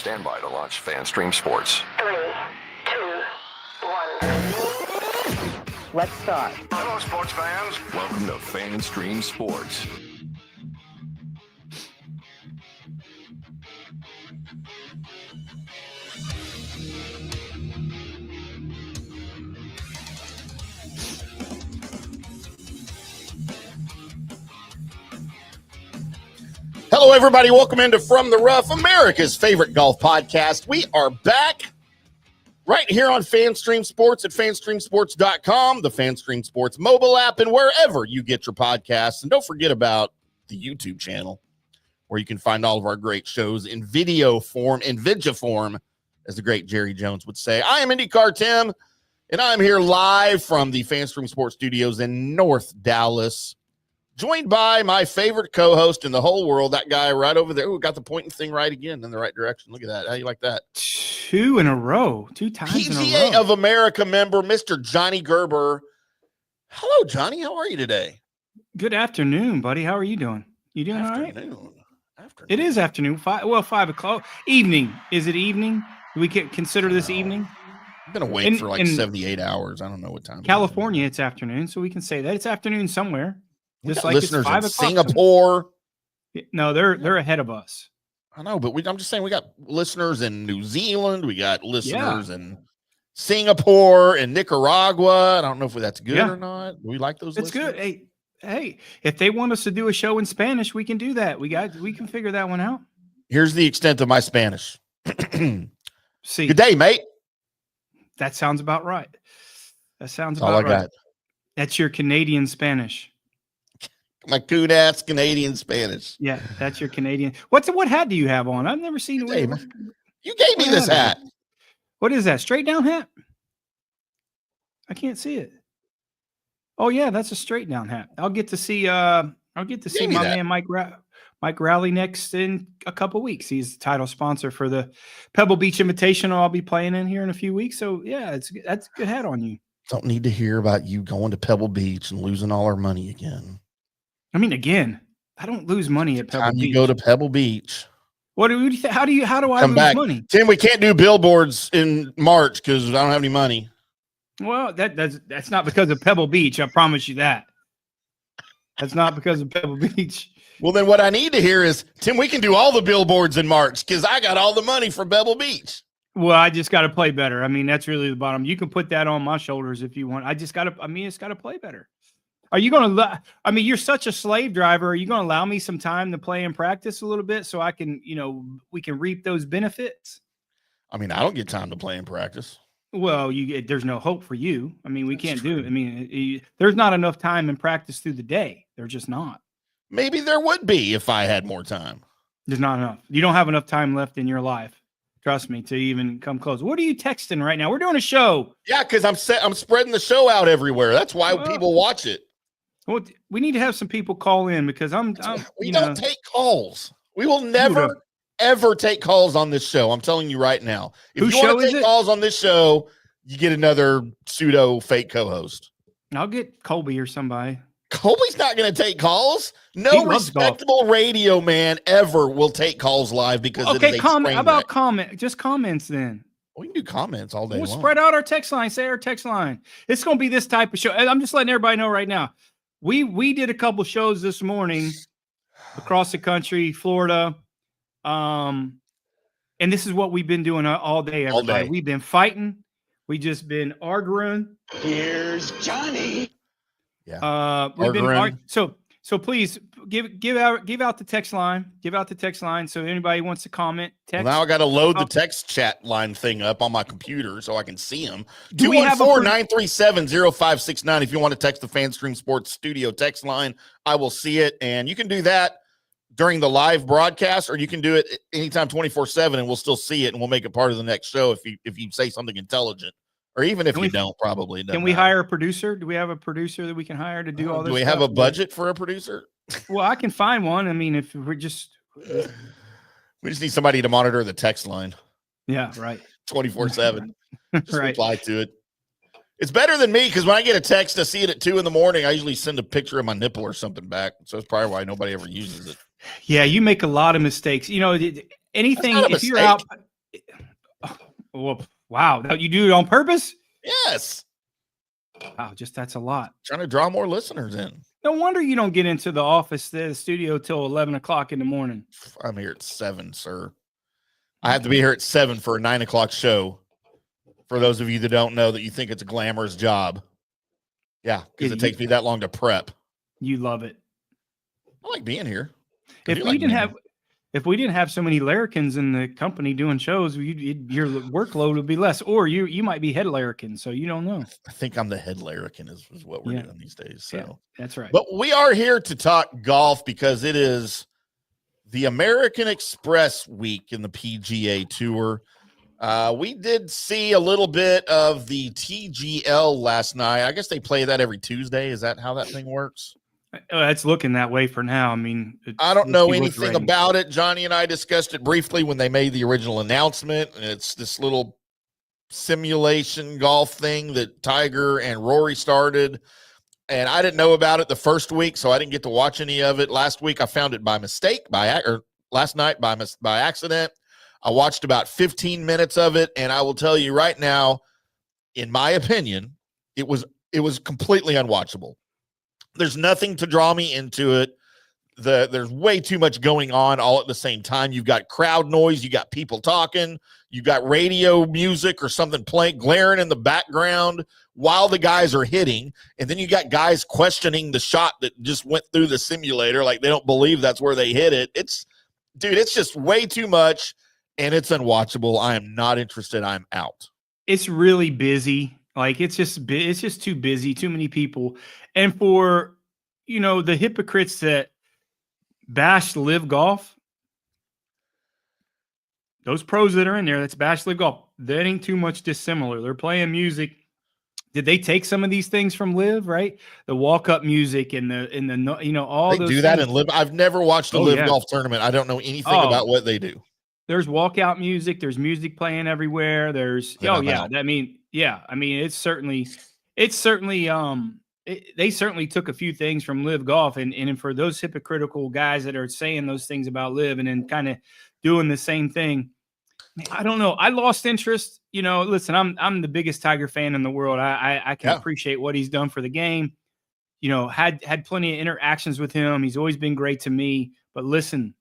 Stand by to launch FanStream Sports. 3, 2, 1. Let's start. Hello, sports fans. Welcome to FanStream Sports. Hello, everybody. Welcome into From the Rough, America's favorite golf podcast. We are back right here on FanStream Sports at fanstreamsports.com, the FanStream Sports mobile app, and wherever you get your podcasts. And don't forget about the YouTube channel, where you can find all of our great shows in video form, in Vigiform, as the great Jerry Jones would say. I am IndyCarTim, and I'm here live from the FanStream Sports studios in North Dallas, joined by my favorite co-host in the whole world, that guy right over there who got the pointing thing right again in the right direction. Look at that. How you like that? 2 in a row, 2 times in a row. PGA of America member, Mr. Johnny Gerber. Hello, Johnny. How are you today? Good afternoon, buddy. How are you doing? You doing all right? Afternoon. It is afternoon. 5 o'clock. Evening. Is it evening? Do we consider this evening? I've been awake for like 78 hours. I don't know what time. California, it's afternoon, so we can say that. It's afternoon somewhere. Just like listeners it's 5 in o'clock Singapore. No, they're ahead of us. I know, but I'm just saying we got listeners in New Zealand. We got listeners in Singapore and Nicaragua. I don't know if that's good or not. Do we like those? It's listeners? good. Hey, if they want us to do a show in Spanish, we can do that. We can figure that one out. Here's the extent of my Spanish. See, good day, mate. That sounds about right. That sounds That's about all I right. got. That's your Canadian Spanish. My cool-ass Canadian Spanish. Yeah, that's your Canadian. What hat do you have on? I've never seen Hey, it. you gave me this hat. What is that? Straight down hat? I can't see it. Oh yeah, that's a straight down hat. I'll get to see my man Mike Rowley next in a couple weeks. He's the title sponsor for the Pebble Beach Invitational I'll be playing in here in a few weeks. So yeah, that's a good hat on you. Don't need to hear about you going to Pebble Beach and losing all our money again. I mean, again, I don't lose money at Pebble Beach. You go to Pebble Beach. What do you how do I Come lose back. money? Tim, we can't do billboards in March because I don't have any money. Well, that's not because of Pebble Beach. I promise you that. That's not because of Pebble Beach. Well, then what I need to hear is, Tim, we can do all the billboards in March because I got all the money from Pebble Beach. Well, I just got to play better. I mean, that's really the bottom. You can put that on my shoulders if you want. It's got to play better. Are you going to, you're such a slave driver. Are you going to allow me some time to play and practice a little bit so I can, we can reap those benefits? I mean, I don't get time to play and practice. Well, there's no hope for you. I mean, we can't do it. I mean, there's not enough time and practice through the day. There's just not. Maybe there would be if I had more time. There's not enough. You don't have enough time left in your life. Trust me, to even come close. What are you texting right now? We're doing a show. Yeah, because I'm spreading the show out everywhere. That's why people watch it. Well, we need to have some people call in because we don't take calls. We will never, ever take calls on this show. I'm telling you right now. If you want to take calls on this show, you get another pseudo fake co-host. I'll get Colby or somebody. Colby's not going to take calls. No respectable radio man ever will take calls live because comment. How about comment? Just comments then. We can do comments all day long. We'll spread out our text line. Say our text line. It's going to be this type of show. I'm just letting everybody know right now. We did a couple shows this morning across the country, Florida. And this is what we've been doing all day, everybody. All day. We've been fighting. We just been arguing. Here's Johnny. Yeah. We've been arguing. So please give out the text line. Give out the text line. So anybody wants to comment, text. Well, now I got to load the text chat line thing up on my computer so I can see them. 214-937-0569. If you want to text the FanStream Sports Studio text line, I will see it. And you can do that during the live broadcast, or you can do it anytime 24/7, and we'll still see it, and we'll make it part of the next show if you say something intelligent. Or even if you don't, probably. Can we hire a producer? Do we have a producer that we can hire to do all this? Do we have a budget for a producer? Well, I can find one. I mean, if we're just... We just need somebody to monitor the text line. Yeah, right. 24/7. Just right. reply to it. It's better than me because when I get a text, I see it at 2 a.m. I usually send a picture of my nipple or something back. So that's probably why nobody ever uses it. Yeah, you make a lot of mistakes. Anything, if you're out... Oh, wow. You do it on purpose? Yes. Wow, that's a lot. Trying to draw more listeners in. No wonder you don't get into the office, the studio till 11 o'clock in the morning. I'm here at 7, sir. I have to be here at 7 for a 9 o'clock show. For those of you that don't know, that you think it's a glamorous job. Yeah, because it takes me that long to prep. You love it. I like being here. If we didn't have so many larrikins in the company doing shows, your workload would be less, or you might be head larrikin, so you don't know. I think I'm the head larrikin is what we're doing these days. So yeah, that's right. But we are here to talk golf because it is the American Express week in the PGA Tour. We did see a little bit of the TGL last night. I guess they play that every Tuesday. Is that how that thing works? It's looking that way for now. I mean, I don't know anything about it. Johnny and I discussed it briefly when they made the original announcement. And it's this little simulation golf thing that Tiger and Rory started. And I didn't know about it the first week, so I didn't get to watch any of it. Last week, I found it by mistake, or last night by accident. I watched about 15 minutes of it, and I will tell you right now, in my opinion, it was completely unwatchable. There's nothing to draw me into it. There's way too much going on all at the same time. You've got crowd noise, you got people talking, you got radio music or something playing, glaring in the background while the guys are hitting, and then you got guys questioning the shot that just went through the simulator, like they don't believe that's where they hit it. It's just way too much, and it's unwatchable. I am not interested. I'm out. It's really busy. Like it's just too busy, too many people. And for, the hypocrites that bash live golf, those pros that are in there, that's bash live golf, that ain't too much dissimilar. They're playing music. Did they take some of these things from live, right? The walk-up music and all they those do that in live. I've never watched a live golf tournament. I don't know anything about what they do. There's walkout music. There's music playing everywhere. There's it's certainly they certainly took a few things from live golf, and for those hypocritical guys that are saying those things about live and then kind of doing the same thing, I don't know. I lost interest. Listen, I'm the biggest Tiger fan in the world. I can appreciate what he's done for the game. Had plenty of interactions with him. He's always been great to me. But listen,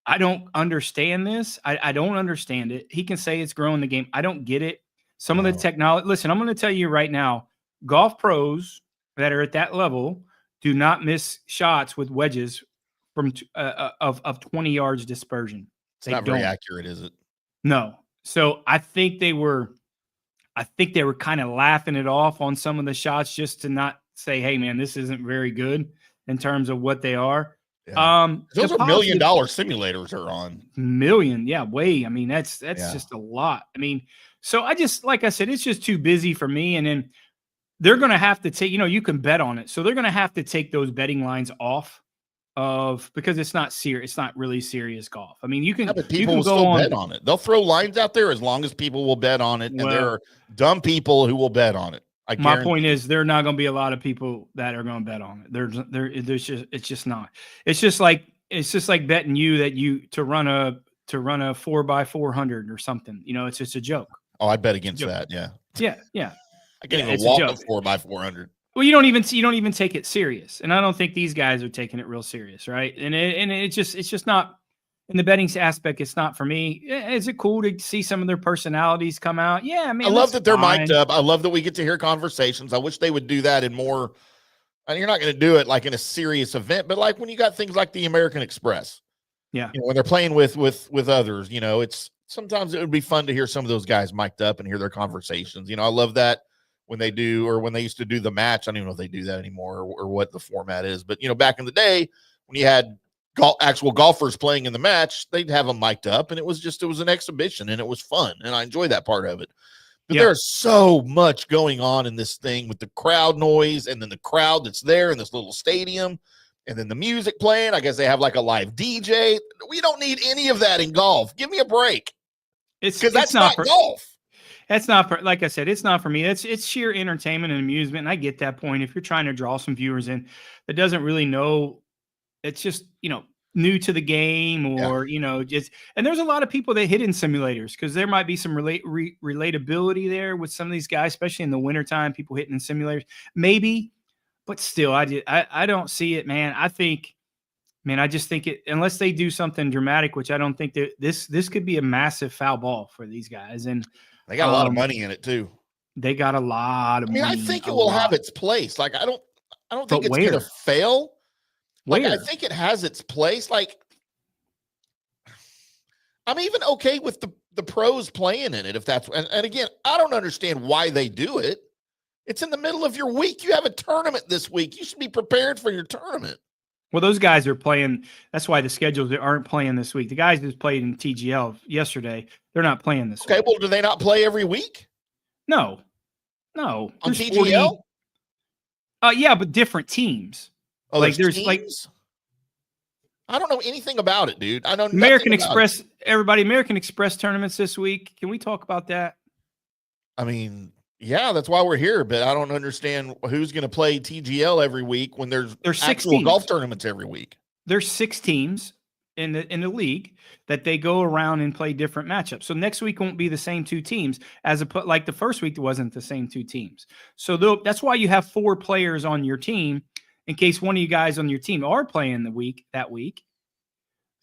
I don't understand this. I don't understand it. He can say it's growing the game. I don't get it. Some of the technology. Listen, I'm going to tell you right now, golf pros that are at that level do not miss shots with wedges from of 20 yards dispersion. It's not very accurate, is it? No. So I think they were kind of laughing it off on some of the shots just to not say, hey man, this isn't very good in terms of what they are. Yeah. Those are $1 million simulators are on. Million. Yeah. Way. I mean, that's just a lot. I mean, so like I said, it's just too busy for me. And then they're going to have to take, you can bet on it. So they're going to have to take those betting lines off because it's not serious. It's not really serious golf. I mean, but people will still bet on it. They'll throw lines out there as long as people will bet on it. And there are dumb people who will bet on it. My point is, there are not going to be a lot of people that are going to bet on it. It's just not. It's just like betting to run a 4x400 or something. It's just a joke. Oh, I bet against that. Yeah. Yeah. I can't even walk a 4x400. Well, you don't even take it serious, and I don't think these guys are taking it real serious, right? And it's just not in the betting aspect. It's not for me. Is it cool to see some of their personalities come out? Yeah, I mean, I love that they're mic'd up. I love that we get to hear conversations. I wish they would do that in more. And you're not going to do it like in a serious event, but like when you got things like the American Express, when they're playing with others, it's sometimes it would be fun to hear some of those guys mic'd up and hear their conversations. I love that. When they do, or when they used to do the match, I don't even know if they do that anymore or what the format is. But, back in the day when you had actual golfers playing in the match, they'd have them mic'd up, and it was an exhibition, and it was fun, and I enjoy that part of it. But there's so much going on in this thing with the crowd noise and then the crowd that's there in this little stadium and then the music playing. I guess they have like a live DJ. We don't need any of that in golf. Give me a break. Because that's not golf. That's not like I said, it's not for me. It's sheer entertainment and amusement. And I get that point. If you're trying to draw some viewers in that doesn't really know, it's just, new to the game or, just, and there's a lot of people that hit in simulators because there might be some relatability there with some of these guys, especially in the wintertime, people hitting in simulators, maybe, but still, I don't see it, man. I just think it, unless they do something dramatic, which I don't think that this could be a massive foul ball for these guys. And they got a lot of money in it too. They got a lot of money. I think it will have its place. Like, I don't think it's going to fail. Like, I think it has its place. Like, I'm even okay with the pros playing in it if that's, and again, I don't understand why they do it. It's in the middle of your week. You have a tournament this week. You should be prepared for your tournament. Well, those guys are playing. That's why the schedules aren't playing this week. The guys that played in TGL yesterday, they're not playing this week. Okay, well, do they not play every week? No. On TGL? Yeah, but different teams. Oh, like there's teams? Like, I don't know anything about it, dude. I know American Express. Everybody, American Express tournaments this week. Can we talk about that? I mean, yeah, that's why we're here. But I don't understand who's going to play TGL every week when there's actual golf tournaments every week. There's 6 teams in the league that they go around and play different matchups. So next week won't be the same 2 teams like the first week wasn't the same 2 teams. So that's why you have 4 players on your team in case one of you guys on your team are playing that week.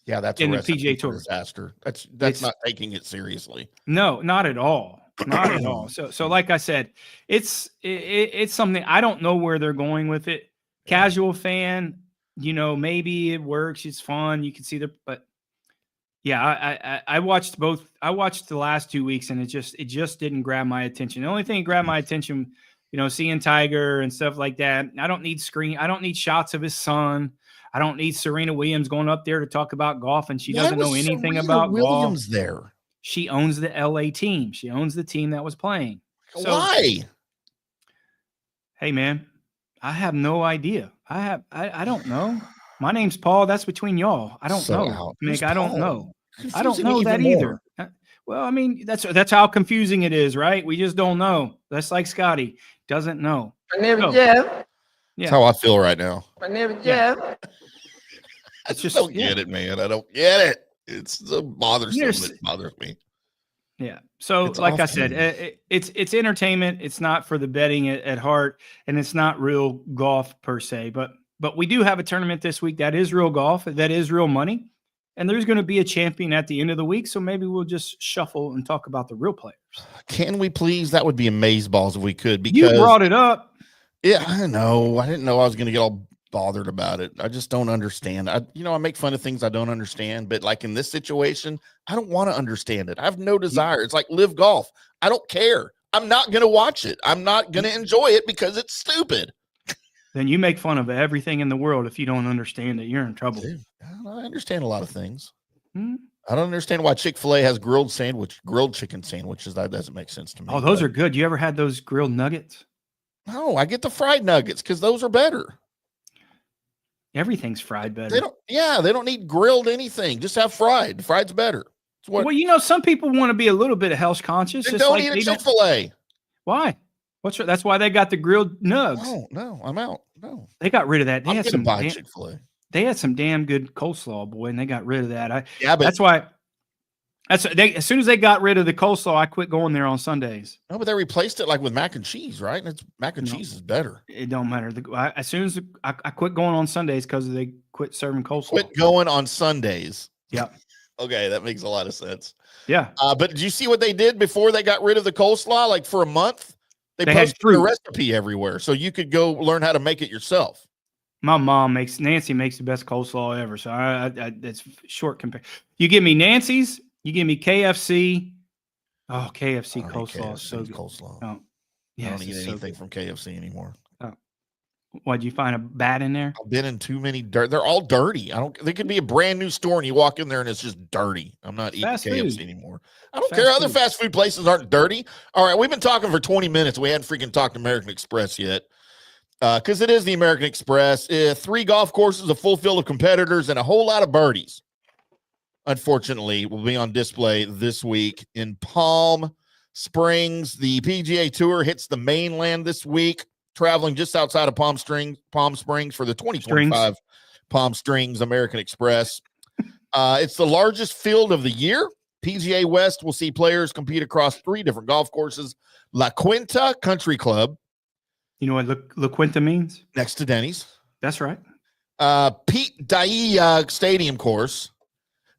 Yeah, that's in the PGA Tour disaster. That's not taking it seriously. No, not at all. Not at all. So like I said, it's something I don't know where they're going with it. Casual fan, maybe it works. It's fun. You can see but yeah, I watched both. I watched the last 2 weeks and it just didn't grab my attention. The only thing that grabbed my attention, seeing Tiger and stuff like that. I don't need shots of his son. I don't need Serena Williams going up there to talk about golf, and she doesn't know anything about Williams golf. There, she owns the LA team. She owns the team that was playing. So, why? Hey, man, I have no idea. I don't know. My name's Paul. That's between y'all. I don't know. Mick, I don't know. I don't know that either. Well, I mean, that's how confusing it is, right? We just don't know. That's like Scotty doesn't know. My name is Jeff. That's how I feel right now. My name is Jeff. I just don't get it, man. I don't get it. It's so bothersome. It bothers me. Yeah. So, like I said, it's entertainment. It's not for the betting at heart, and it's not real golf per se. But we do have a tournament this week that is real golf, that is real money, and there's going to be a champion at the end of the week. So maybe we'll just shuffle and talk about the real players. Can we please? That would be amazeballs if we could. Because you brought it up. Yeah, I know. I didn't know I was going to get all bothered about it. I just don't understand. I make fun of things I don't understand, but like in this situation, I don't want to understand it. I have no desire. It's like live golf. I don't care. I'm not going to watch it. I'm not going to enjoy it because it's stupid. Then you make fun of everything in the world. If you don't understand it, you're in trouble. Dude, I understand a lot of things. I don't understand why Chick-fil-A has grilled chicken sandwiches. That doesn't make sense to me. Oh, those are good. You ever had those grilled nuggets? No, I get the fried nuggets because those are better. Everything's fried better. They don't need grilled anything. Just have fried. Fried's better. Well, some people want to be a little bit of health conscious. Just don't eat a Chick-fil-A. Why? That's why they got the grilled nugs. No, I'm out. No, they got rid of that. I'm gonna buy Chick-fil-A. They had some damn good coleslaw, boy, and they got rid of that. But that's why. As soon as they got rid of the coleslaw, I quit going there on Sundays. No, but they replaced it like with mac and cheese, right? And mac and cheese is better. It don't matter. As soon as I quit going on Sundays because they quit serving coleslaw. Quit going on Sundays. Yeah. Okay, that makes a lot of sense. Yeah. But did you see what they did before they got rid of the coleslaw? Like for a month, they posted the recipe everywhere, so you could go learn how to make it yourself. My mom Nancy makes the best coleslaw ever. So that's short compare. You give me Nancy's. You give me KFC. Oh, KFC coleslaw is so good. Coleslaw. Oh, yeah, I don't eat anything from KFC anymore. Oh. What, did you find a bat in there? I've been in too many They're all dirty. There could be a brand new store and you walk in there and it's just dirty. I'm not eating KFC anymore. I don't care. Other fast food places aren't dirty. All right, we've been talking for 20 minutes. We hadn't freaking talked American Express yet. Because it is the American Express. 3 golf courses, a full field of competitors, and a whole lot of birdies. Unfortunately, will be on display this week in Palm Springs. The PGA Tour hits the mainland this week, traveling just outside of Palm Springs for the 2025 Palm Springs American Express. It's the largest field of the year. PGA West will see players compete across 3 different golf courses. La Quinta Country Club. You know what La Quinta means? Next to Denny's. That's right. Pete Dye Stadium course.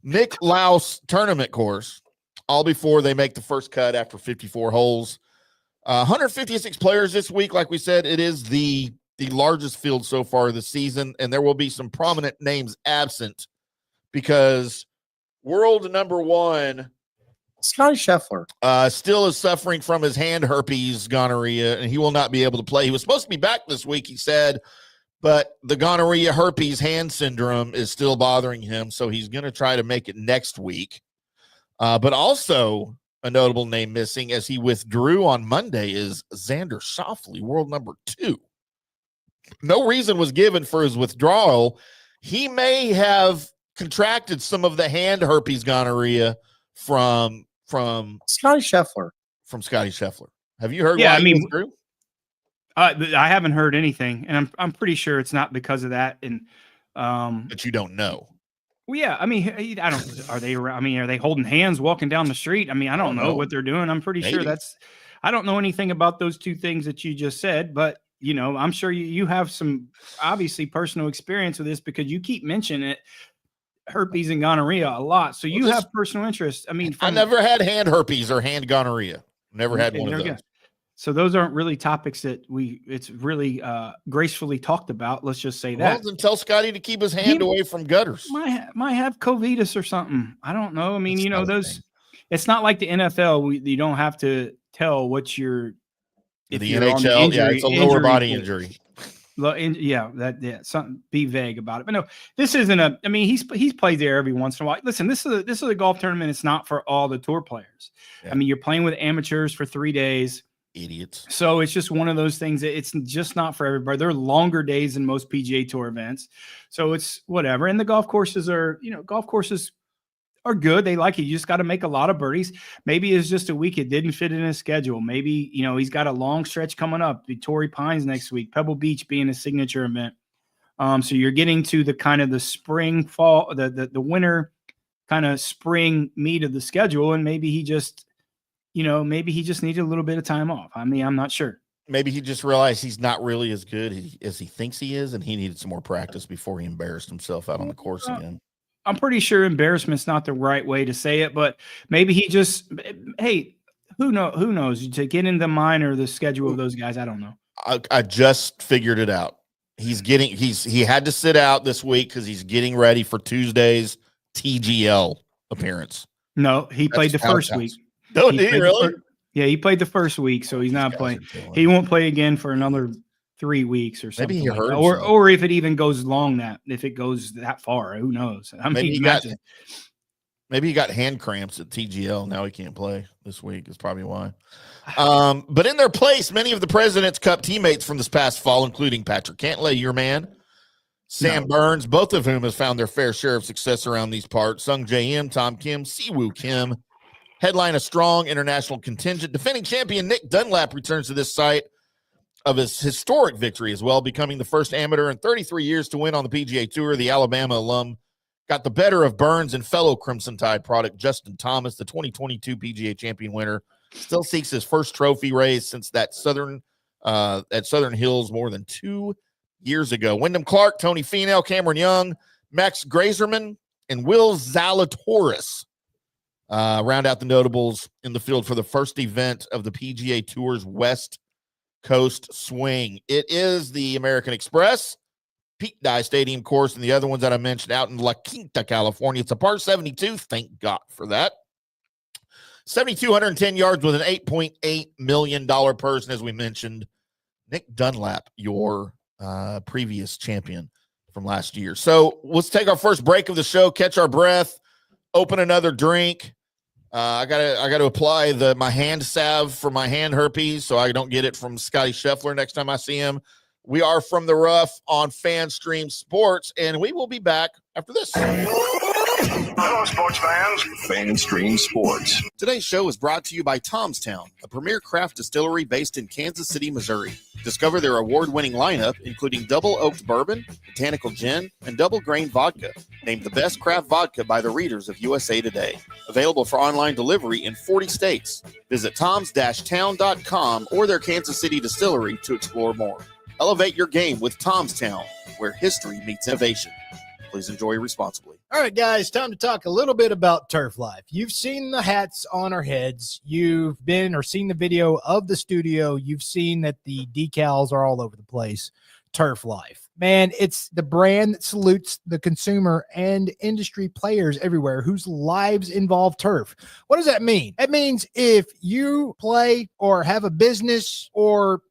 Nick Laus Tournament course. All before they make the first cut after 54 holes. 156 players this week. Like we said, it is the largest field so far this season, and there will be some prominent names absent because world number 1 Scotty Scheffler still is suffering from his hand herpes gonorrhea, and he will not be able to play. He was supposed to be back this week, he said, but the gonorrhea herpes hand syndrome is still bothering him, so he's going to try to make it next week. But also a notable name missing as he withdrew on Monday is Xander Schauffele, world number 2. No reason was given for his withdrawal. He may have contracted some of the hand herpes gonorrhea from Scotty Scheffler. Have you heard Yeah, why I mean, he withdrew? I haven't heard anything, and I'm pretty sure it's not because of that. And But you don't know. well, yeah, I mean, I don't. Are they? I mean, are they holding hands walking down the street? I mean, I don't know what they're doing. I'm pretty sure that's. I don't know anything about those 2 things that you just said, but you know, I'm sure you have some obviously personal experience with this because you keep mentioning it, herpes and gonorrhea a lot. So you have personal interest. I mean, I never had hand herpes or hand gonorrhea. Never had one of those. So those aren't really topics that it's really gracefully talked about. Let's just say that. Well, then tell Scotty to keep his hand away from gutters. Might have covitus or something. I don't know. I mean, you know, it's not like the NFL. You don't have to tell what the NHL. Yeah, it's a lower body injury. Something. Be vague about it. But no, this isn't a. I mean, he's played there every once in a while. Listen, this is a golf tournament. It's not for all the tour players. Yeah. I mean, you're playing with amateurs for 3 days. Idiots. So it's just one of those things that it's just not for everybody. They're longer days than most PGA Tour events. So it's whatever. And the golf courses are good. They like it. You just got to make a lot of birdies. Maybe it's just a week it didn't fit in his schedule. Maybe, you know, he's got a long stretch coming up. The Torrey Pines next week, Pebble Beach being a signature event. So you're getting to the kind of the spring, fall, the winter kind of spring meat of the schedule. And maybe he just needed a little bit of time off. I mean, I'm not sure. Maybe he just realized he's not really as good as he thinks he is, and he needed some more practice before he embarrassed himself out on the course again. I'm pretty sure embarrassment's not the right way to say it, but maybe he just, hey, who knows? To get in the mind or the schedule of those guys, I don't know. I just figured it out. He had to sit out this week because he's getting ready for Tuesday's TGL appearance. No, he played the first week. Did he really? Yeah, he played the first week, so he's not playing. He won't play again for another 3 weeks or something. Maybe he hurt or if it even goes if it goes that far, who knows? I mean, maybe he got hand cramps at TGL. Now he can't play this week. Is probably why. But in their place, many of the President's Cup teammates from this past fall, including Patrick Cantlay, your man, Sam Burns, both of whom have found their fair share of success around these parts. Sung J M, Tom Kim, Siwoo Kim. Headline a strong international contingent. Defending champion Nick Dunlap returns to this site of his historic victory as well, becoming the first amateur in 33 years to win on the PGA Tour. The Alabama alum got the better of Burns and fellow Crimson Tide product Justin Thomas, the 2022 PGA champion winner. Still seeks his first trophy raise since that Southern Hills more than 2 years ago. Wyndham Clark, Tony Finau, Cameron Young, Max Grazerman, and Will Zalatoris round out the notables in the field for the first event of the PGA Tour's West Coast Swing. It is the American Express, Pete Dye Stadium course, and the other ones that I mentioned out in La Quinta, California. It's a par 72. Thank God for that. 7,210 yards with an $8.8 million purse. And as we mentioned, Nick Dunlap, your previous champion from last year. So let's take our first break of the show, catch our breath, open another drink. I gotta apply my hand salve for my hand herpes so I don't get it from Scotty Scheffler next time I see him. We are From the Rough on FanStream Sports, and we will be back after this. Hello, sports fans. FanStream Sports. Today's show is brought to you by Tom's Town, a premier craft distillery based in Kansas City, Missouri. Discover their award-winning lineup, including double oaked bourbon, botanical gin, and double grain vodka. Named the best craft vodka by the readers of USA Today. Available for online delivery in 40 states. Visit toms-town.com or their Kansas City distillery to explore more. Elevate your game with Tom's Town, where history meets innovation. Please enjoy responsibly. All right, guys, time to talk a little bit about Turf Life. You've seen the hats on our heads. You've been or seen the video of the studio. You've seen that the decals are all over the place. Turf Life. Man, it's the brand that salutes the consumer and industry players everywhere whose lives involve turf. What does that mean? That means if you play or have a business or,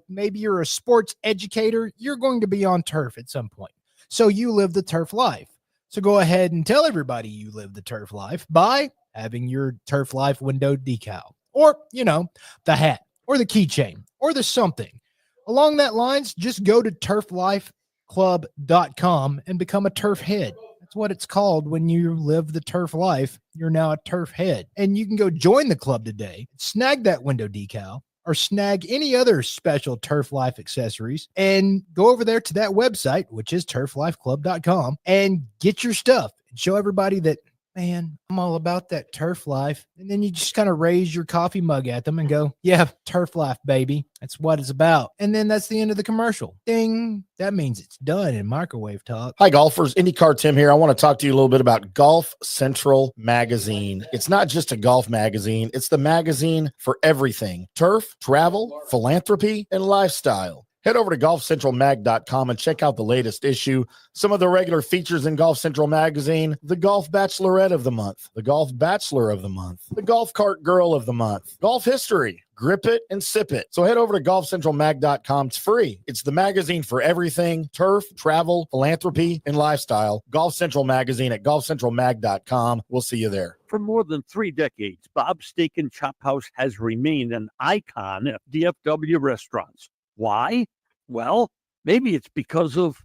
maybe you're a sports educator, you're going to be on turf at some point. So you live the turf life. So go ahead and tell everybody you live the turf life by having your Turf Life window decal or, the hat or the keychain or the something. Along that lines, just go to turflifeclub.com and become a turf head. That's what it's called when you live the turf life. You're now a turf head. And you can go join the club today, snag that window decal, or snag any other special Turf Life accessories and go over there to that website, which is turflifeclub.com, and get your stuff and show everybody that, man, I'm all about that turf life. And then you just kind of raise your coffee mug at them and go, yeah, turf life, baby. That's what it's about. And then that's the end of the commercial. Ding. That means it's done in microwave talk. Hi, golfers. IndyCarTim here. I want to talk to you a little bit about Golf Central Magazine. It's not just a golf magazine. It's the magazine for everything. Turf, travel, philanthropy, and lifestyle. Head over to golfcentralmag.com and check out the latest issue. Some of the regular features in Golf Central Magazine: the Golf Bachelorette of the Month, the Golf Bachelor of the Month, the Golf Cart Girl of the Month, Golf History, Grip It and Sip It. So head over to golfcentralmag.com. It's free. It's the magazine for everything: turf, travel, philanthropy, and lifestyle. Golf Central Magazine at golfcentralmag.com. We'll see you there. For more than 3 decades, Bob's Steak and Chop House has remained an icon at DFW restaurants. Why? Well, maybe it's because of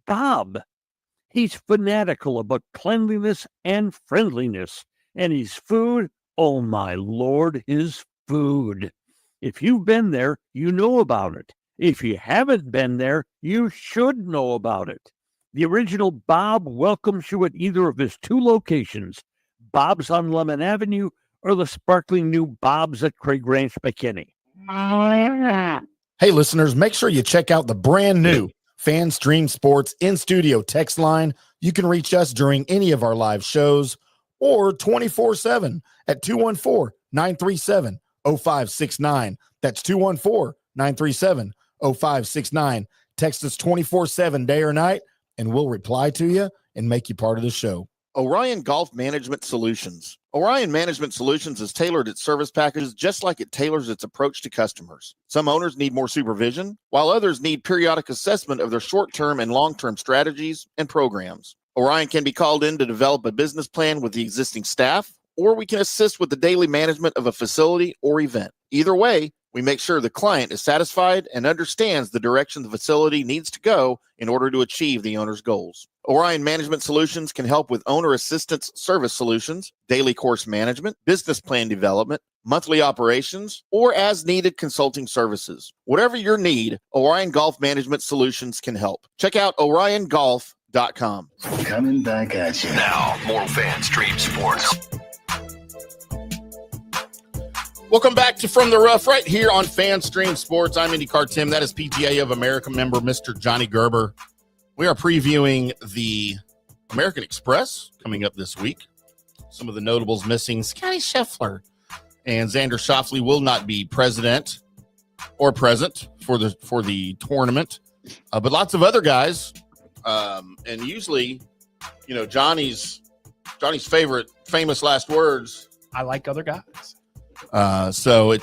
Bob. He's fanatical about cleanliness and friendliness, and his food, oh my Lord, his food. If you've been there, you know about it. If you haven't been there, you should know about it. The original Bob welcomes you at either of his 2 locations, Bob's on Lemon Avenue or the sparkling new Bob's at Craig Ranch, McKinney. Hey, listeners, make sure you check out the brand new FanStream Sports in-studio text line. You can reach us during any of our live shows or 24/7 at 214-937-0569. That's 214-937-0569. Text us 24/7 day or night, and we'll reply to you and make you part of the show. Orion Golf Management Solutions. Orion Management Solutions has tailored its service packages just like it tailors its approach to customers. Some owners need more supervision, while others need periodic assessment of their short-term and long-term strategies and programs. Orion can be called in to develop a business plan with the existing staff, or we can assist with the daily management of a facility or event. Either way, we make sure the client is satisfied and understands the direction the facility needs to go in order to achieve the owner's goals. Orion Management Solutions can help with owner assistance service solutions, daily course management, business plan development, monthly operations, or as needed consulting services. Whatever your need, Orion Golf Management Solutions can help. Check out oriongolf.com. Coming back at you. Now, more FanStream Sports. Welcome back to From the Rough right here on FanStream Sports. I'm IndyCarTim. That is PGA of America member Mr. Johnny Gerber. We are previewing the American Express coming up this week. Some of the notables missing: Scotty Scheffler and Xander Schauffele will not be present for the tournament, but lots of other guys. And usually, Johnny's famous last words: I like other guys. So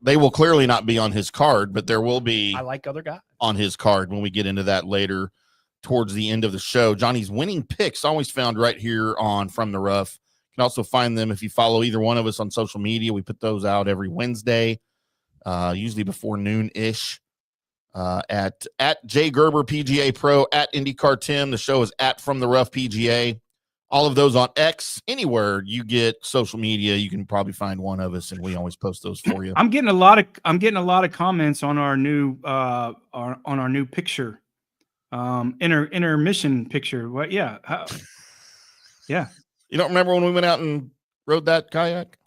they will clearly not be on his card, but there will be I like other guys on his card when we get into that later towards the end of the show. Johnny's winning picks always found right here on From the Rough. You can also find them if you follow either one of us on social media. We put those out every Wednesday, usually before noon-ish, at J Gerber PGA Pro, at IndyCarTim. The show is at From the Rough PGA. all of those on X. Anywhere you get social media, you can probably find one of us, and we always post those for you. I'm getting a lot of comments on our new picture, intermission picture. What? Yeah, yeah. You don't remember when we went out and rode that kayak?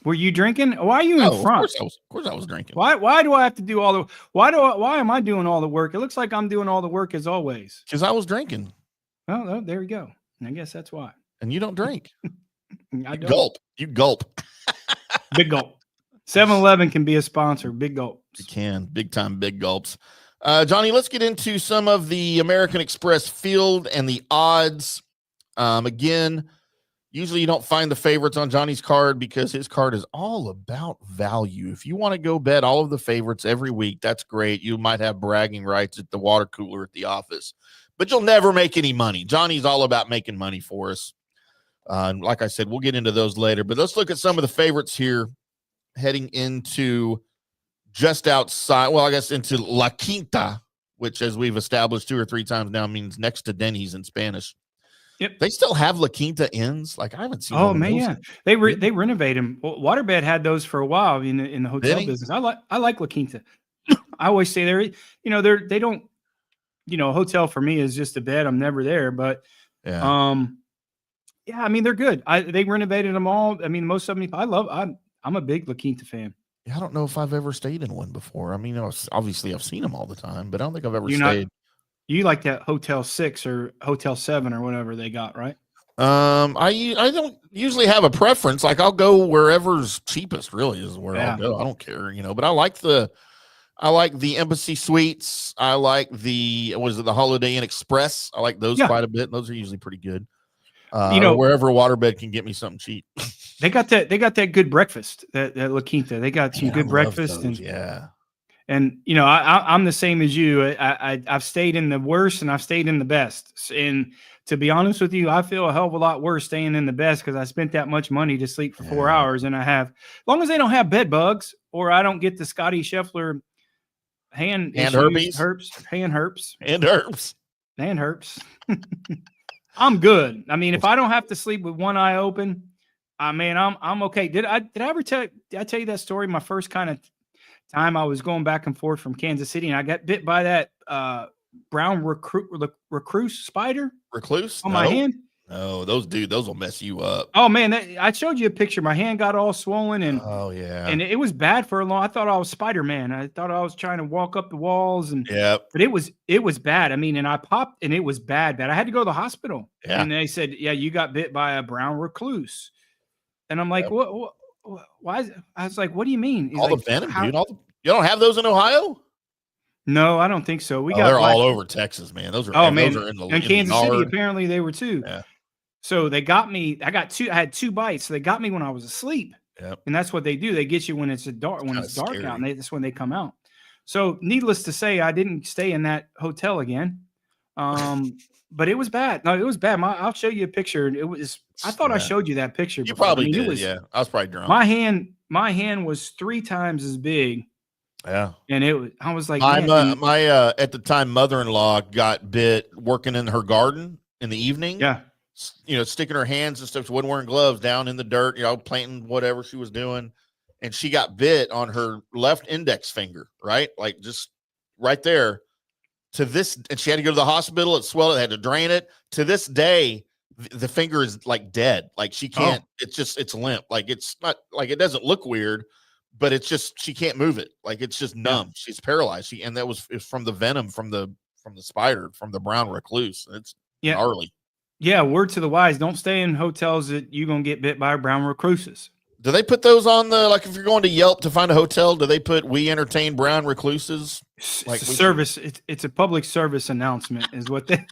Were you drinking? Why are you in front? Of course I was drinking. Why do I have to do all the? Why am I doing all the work? It looks like I'm doing all the work as always. Because I was drinking. Oh, there we go. I guess that's why. And you don't drink. I don't. Gulp. You gulp. Big gulp. 7-Eleven can be a sponsor. Big gulp. You can. Big time, big gulps. Johnny, let's get into some of the American Express field and the odds. Again, usually you don't find the favorites on Johnny's card because his card is all about value. If you want to go bet all of the favorites every week, that's great. You might have bragging rights at the water cooler at the office, but you'll never make any money. Johnny's all about making money for us. And like I said, we'll get into those later, but let's look at some of the favorites here heading into just outside. Well, I guess into La Quinta, which, as we've established 2 or 3 times now, means next to Denny's in Spanish. Yep. They still have La Quinta inns. Like, I haven't seen. Oh man, yeah. They renovate them. Well, Waterbed had those for a while in the hotel business. I like La Quinta. I always say they don't, a hotel for me is just a bed. I'm never there, but yeah, I mean, they're good. They renovated them all. I mean, most of them I'm a big La Quinta fan. I don't know if I've ever stayed in one before. I mean, obviously I've seen them all the time, but I don't think I've ever stayed. You like that Hotel 6 or Hotel 7 or whatever they got, right? I don't usually have a preference. Like, I'll go wherever's cheapest, really, is where I'll go. I don't care, but I like the Embassy Suites. I like the Holiday Inn Express. I like those quite a bit. Those are usually pretty good. Wherever Waterbed can get me something cheap. They got that good breakfast, that La Quinta. They got some good breakfast. And I'm the same as you. I've stayed in the worst and I've stayed in the best. And to be honest with you, I feel a hell of a lot worse staying in the best because I spent that much money to sleep for 4 hours. And as long as they don't have bed bugs or I don't get the Scotty Scheffler hand herpes. I'm good. I mean, if I don't have to sleep with one eye open, I'm okay. Did I tell you that story? My first kind of time I was going back and forth from Kansas City and I got bit by that brown recluse spider. Recluse on my hand. No, those will mess you up. Oh man, I showed you a picture. My hand got all swollen and and it was bad for a long. I thought I was Spider-Man. I thought I was trying to walk up the walls but it was bad. I mean, and I popped and it was bad. I had to go to the hospital. Yeah. And they said, yeah, you got bit by a brown recluse. And I'm like, what? Why? I was like, what do you mean? He's the venom, dude. You don't have those in Ohio? No, those think so. They're all over Texas, man. Those are man. Those are in Kansas City. Apparently, they were too. Yeah. So they got me. I had 2 bites. So they got me when I was asleep. Yep. And that's what they do. They get you when it's dark out, and that's when they come out. So needless to say, I didn't stay in that hotel again. But it was bad. No, it was bad. I'll show you a picture. It was. I thought I showed you that picture. You probably did. I was probably drunk. My hand was 3 times as big. Yeah. And I was like, my at the time mother-in-law got bit working in her garden in the evening. Yeah. Sticking her hands and stuff. She wasn't wearing gloves down in the dirt, planting whatever she was doing. And she got bit on her left index finger, right? Like just right there and she had to go to the hospital. It swelled. They had to drain it. To this day, the finger is like dead. Like she can't, it's limp. Like it's not like, it doesn't look weird, but it's just, she can't move it. Like it's just numb. She's paralyzed. And that was from the venom from the spider, from the brown recluse. It's gnarly. Yeah. Word to the wise. Don't stay in hotels that you're going to get bit by brown recluses. Do they put those on like if you're going to Yelp to find a hotel, do they put "We entertain brown recluses"? Like it's a service. It's a public service announcement is what they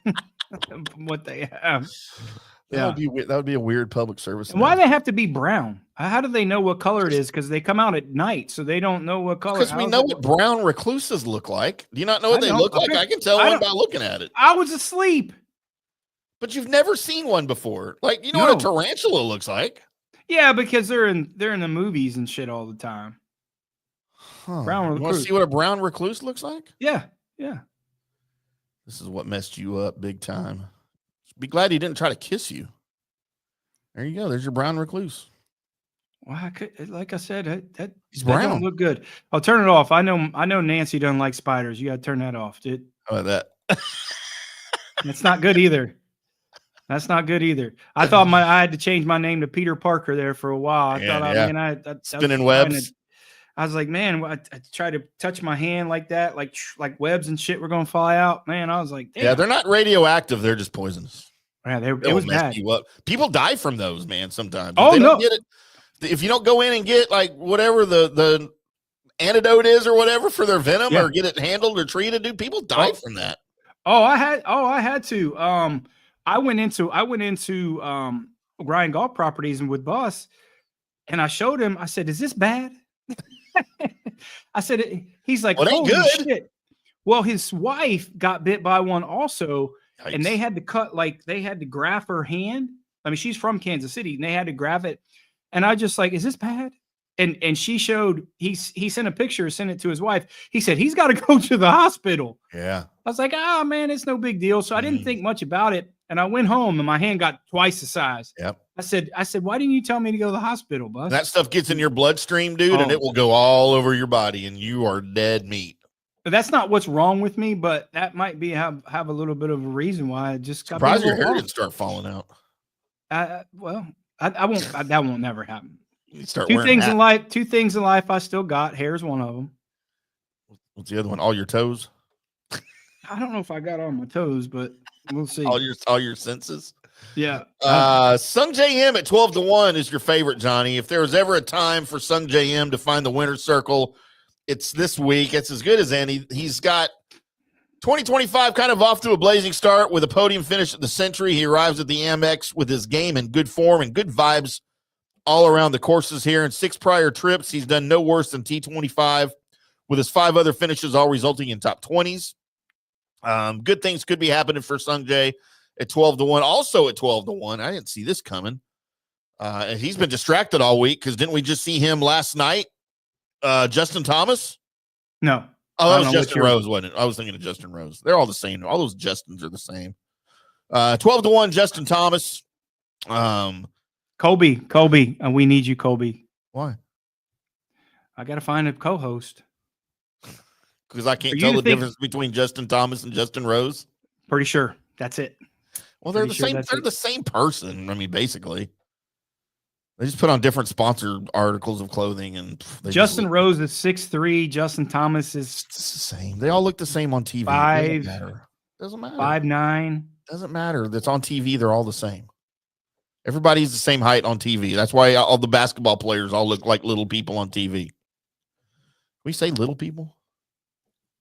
have. That would be a weird public service. And why do they have to be brown? How do they know what color it is? Because they come out at night, so they don't know what color. Because we know what brown recluses look like. Do you not know what they look like? I can tell one by looking at it. I was asleep. But you've never seen one before. Like what a tarantula looks like. Yeah, because they're in the movies and shit all the time. Brown recluse. You want to see what a brown recluse looks like? Yeah. This is what messed you up big time. Be glad he didn't try to kiss you. There you go. There's your brown recluse. Well, I could, like I said, that He's that brown. don't look good. I'll turn it off. I know Nancy doesn't like spiders. You got to turn that off, dude. How about that? That's not good either. That's not good either. I thought I had to change my name to Peter Parker there for a while. I thought, I spinning webs. I was like, man, I tried to touch my hand like that, like webs and shit were going to fly out. Man, I was like, damn. Yeah, they're not radioactive. They're just poisonous. Yeah, It was mess bad. you up. People die from those, man, sometimes. Oh, If they no. don't get it, if you don't go in and get like whatever the antidote is or whatever for their venom or get it handled or treated, dude, people die from that. I had to. I went into Ryan Golf Properties and with Boss, and I showed him. I said, "Is this bad?" I said, "He's like, well, it ain't holy good." shit." Well, his wife got bit by one also, Yikes. and they had to graft her hand. I mean, she's from Kansas City, and they had to graft it. And I just like, "Is this bad?" And she showed. He sent a picture, sent it to his wife. He said he's got to go to the hospital. Yeah. I was like, "Ah, man, it's no big deal." So I didn't think much about it. And I went home and my hand got twice the size. Yep. I said, why didn't you tell me to go to the hospital, Buzz? That stuff gets in your bloodstream, dude, and it will go all over your body, and you are dead meat. But that's not what's wrong with me, but that might be have a little bit of a reason why I just got surprised your hair didn't start falling out. I won't. That won't never happen. You start Two wearing things in life I still got. Hair's one of them. What's the other one? All your toes? I don't know if I got on my toes, but we'll see. all your senses. Yeah. Sung J M at 12-1 is your favorite, Johnny. If there was ever a time for Sung J M to find the winner's circle, it's this week. It's as good as any. He's got 2025 kind of off to a blazing start with a podium finish at the Century. He arrives at the Amex with his game in good form and good vibes all around the courses here. In 6 prior trips, he's done no worse than T25 with his 5 other finishes, all resulting in top 20s. Good things could be happening for Sung J at 12-1. Also at 12-1, I didn't see this coming. And he's been distracted all week because didn't we just see him last night? Justin Thomas? No. Oh, that was Justin Rose, wasn't it? I was thinking of Justin Rose. They're all the same. All those Justins are the same. 12-1, Justin Thomas. Kobe, we need you, Kobe. Why? I got to find a co-host. Because I can't tell the difference between Justin Thomas and Justin Rose. Pretty sure that's it. Well, they're the same. They're the same person. I mean, basically, they just put on different sponsored articles of clothing. And Justin Rose is 6'3". Justin Thomas is the same. They all look the same on TV. 5. Doesn't matter. 5'9". Doesn't matter. That's on TV. They're all the same. Everybody's the same height on TV. That's why all the basketball players all look like little people on TV. We say little people.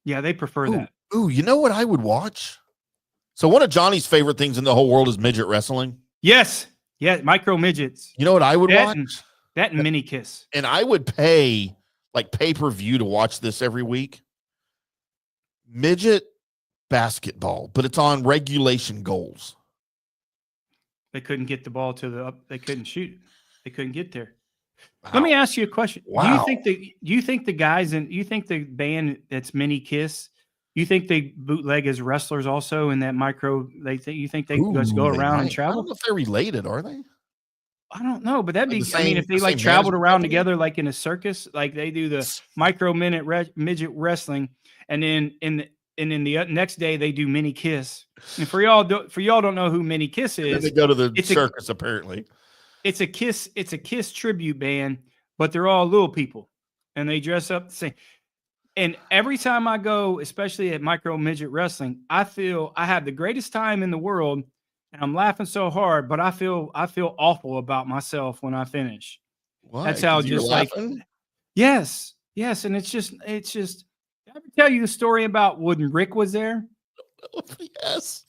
Yeah, they prefer that. Ooh, you know what I would watch? So one of Johnny's favorite things in the whole world is midget wrestling. Yes. Yeah, micro midgets. You know what I would watch? That and Mini Kiss. And I would pay like pay-per-view to watch this every week. Midget basketball, but it's on regulation goals. They couldn't get the ball to the up. They couldn't shoot. They couldn't get there. Wow. Let me ask you a question. Wow. Do you think the guys and you think the band that's Mini Kiss, you think they bootleg as wrestlers also in that micro? You think they just go around and travel? I don't know if they're related, are they? I don't know, but that'd be. Same, I mean, if they like traveled around together, like in a circus, like they do the micro midget wrestling, and then in the next day they do Mini Kiss. And for y'all don't know who Mini Kiss is, they go to the circus apparently. It's a Kiss tribute band, but they're all little people and they dress up the same. And every time I go, especially at micro midget wrestling, I feel I have the greatest time in the world and I'm laughing so hard, but I feel awful about myself when I finish. Why? That's how just like, yes. And it's just, did I ever tell you the story about when Rick was there? Yes.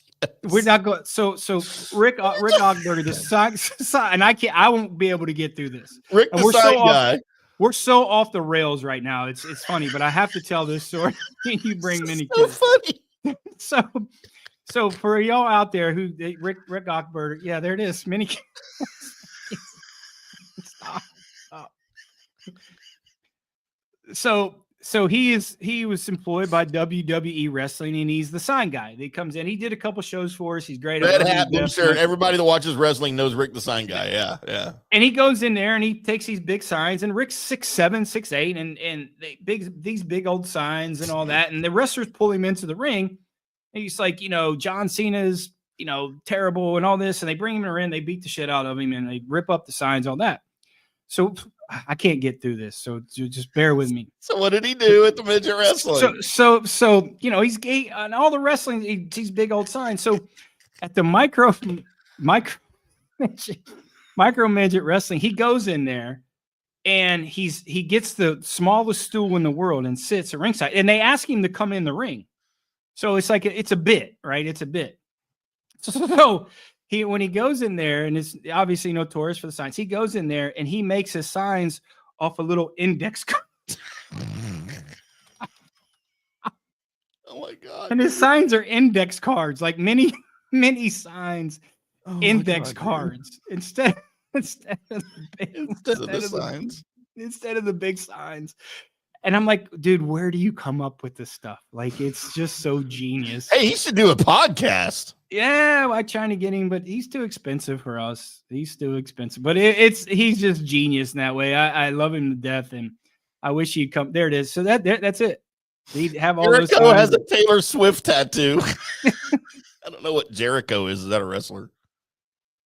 We're not going. So Rick Ogberger, the side, and I won't be able to get through this. Rick, and the side guy. We're so off the rails right now. It's funny, but I have to tell this story. You bring Mini Kiss. So funny. So for y'all out there who Rick Ogberger, yeah, there it is, Mini Kiss. Stop. So So he was employed by WWE Wrestling, and he's the sign guy. He comes in. He did a couple shows for us. He's great. Red hat, blue shirt. Everybody that watches wrestling knows Rick the sign guy. Yeah. And he goes in there and he takes these big signs. And Rick's 6'7", 6'8", and these big old signs and all that. And the wrestlers pull him into the ring. And he's like, John Cena's, terrible and all this. And they bring him in the ring. They beat the shit out of him and they rip up the signs, all that. So I can't get through this. So just bear with me. So what did he do at the midget wrestling? So he's gay on all the wrestling. These big old signs. So at the micro midget wrestling, he goes in there and he gets the smallest stool in the world and sits at ringside. And they ask him to come in the ring. So it's like it's a bit, right? It's a bit. So when he goes in there, and it's obviously notorious for the signs, he goes in there and he makes his signs off a little index card. Oh my God. And his signs are index cards, like many signs, index cards instead of the signs. Instead of the big signs. And I'm like, dude, where do you come up with this stuff? Like, it's just so genius. Hey, he should do a podcast. Yeah, I'm trying to get him, but he's too expensive for us. He's too expensive. But he's just genius in that way. I love him to death, and I wish he'd come. There it is. So that's it. He'd have all those. Jericho has a Taylor Swift tattoo. I don't know what Jericho is. Is that a wrestler?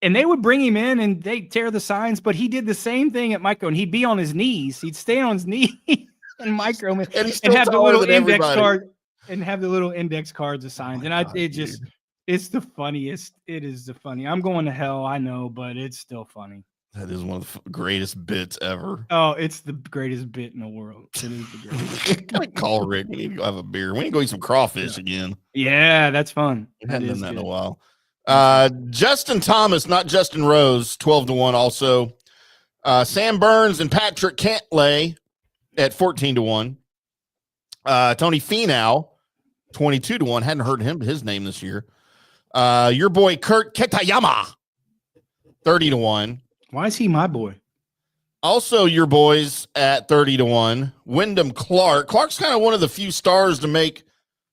And they would bring him in, and they'd tear the signs. But he did the same thing at micro, and he'd be on his knees. He'd stay on his knees and micro, and have the little index card, and have the little index cards of signs. It's the funniest. It is the funny. I'm going to hell, I know, but it's still funny. That is one of the greatest bits ever. Oh, it's the greatest bit in the world. It is the greatest. Like call Rick. We need to go have a beer. We need to go eat some crawfish again. Yeah, that's fun. We haven't done that in a while. Justin Thomas, not Justin Rose, 12-1 also. Sam Burns and Patrick Cantlay at 14-1. Tony Finau, 22-1. Hadn't heard his name this year. Your boy Kurt Kitayama, 30-1. Why is he my boy? Also, your boys at 30-1. Wyndham Clark. Clark's kind of one of the few stars to make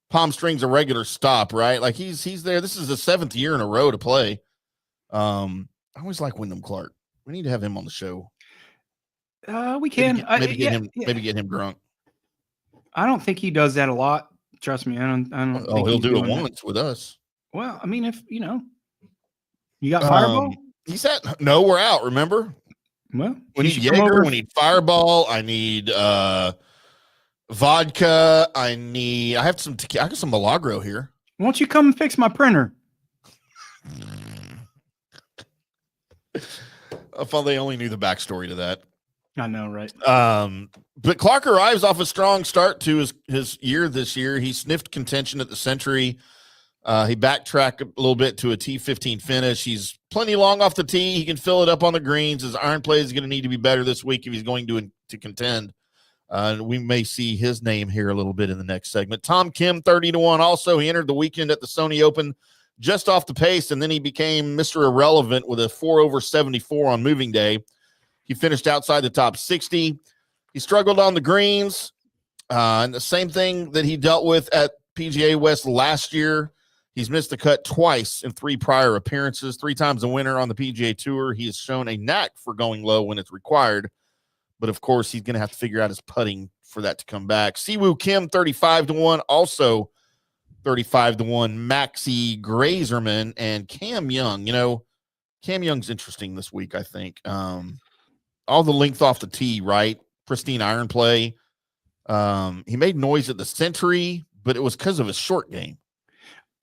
Palm Springs a regular stop, right? Like he's there. This is the 7th year in a row to play. I always like Wyndham Clark. We need to have him on the show. We can maybe get him drunk. I don't think he does that a lot. Trust me. I don't. Oh, he'll do it once with us. Well, I mean, if you got Fireball. He said, "No, we're out." Remember? Well, we need Jaeger. We need Fireball. I need vodka. I have some tequila. I got some Milagro here. Why don't you come and fix my printer? I thought they only knew the backstory to that. I know, right? But Clark arrives off a strong start to his year this year. He sniffed contention at the Century. He backtracked a little bit to a T15 finish. He's plenty long off the tee. He can fill it up on the greens. His iron play is going to need to be better this week if he's going to contend. We may see his name here a little bit in the next segment. Tom Kim, 30-1. Also, he entered the weekend at the Sony Open just off the pace, and then he became Mr. Irrelevant with a 4/74 on moving day. He finished outside the top 60. He struggled on the greens, and the same thing that he dealt with at PGA West last year. He's missed the cut twice in 3 prior appearances, 3 times a winner on the PGA Tour. He has shown a knack for going low when it's required, but of course, he's going to have to figure out his putting for that to come back. Siwoo Kim, 35-1, also 35-1. Maxie Grazerman and Cam Young. Cam Young's interesting this week, I think. All the length off the tee, right? Pristine iron play. He made noise at the Century, but it was because of his short game.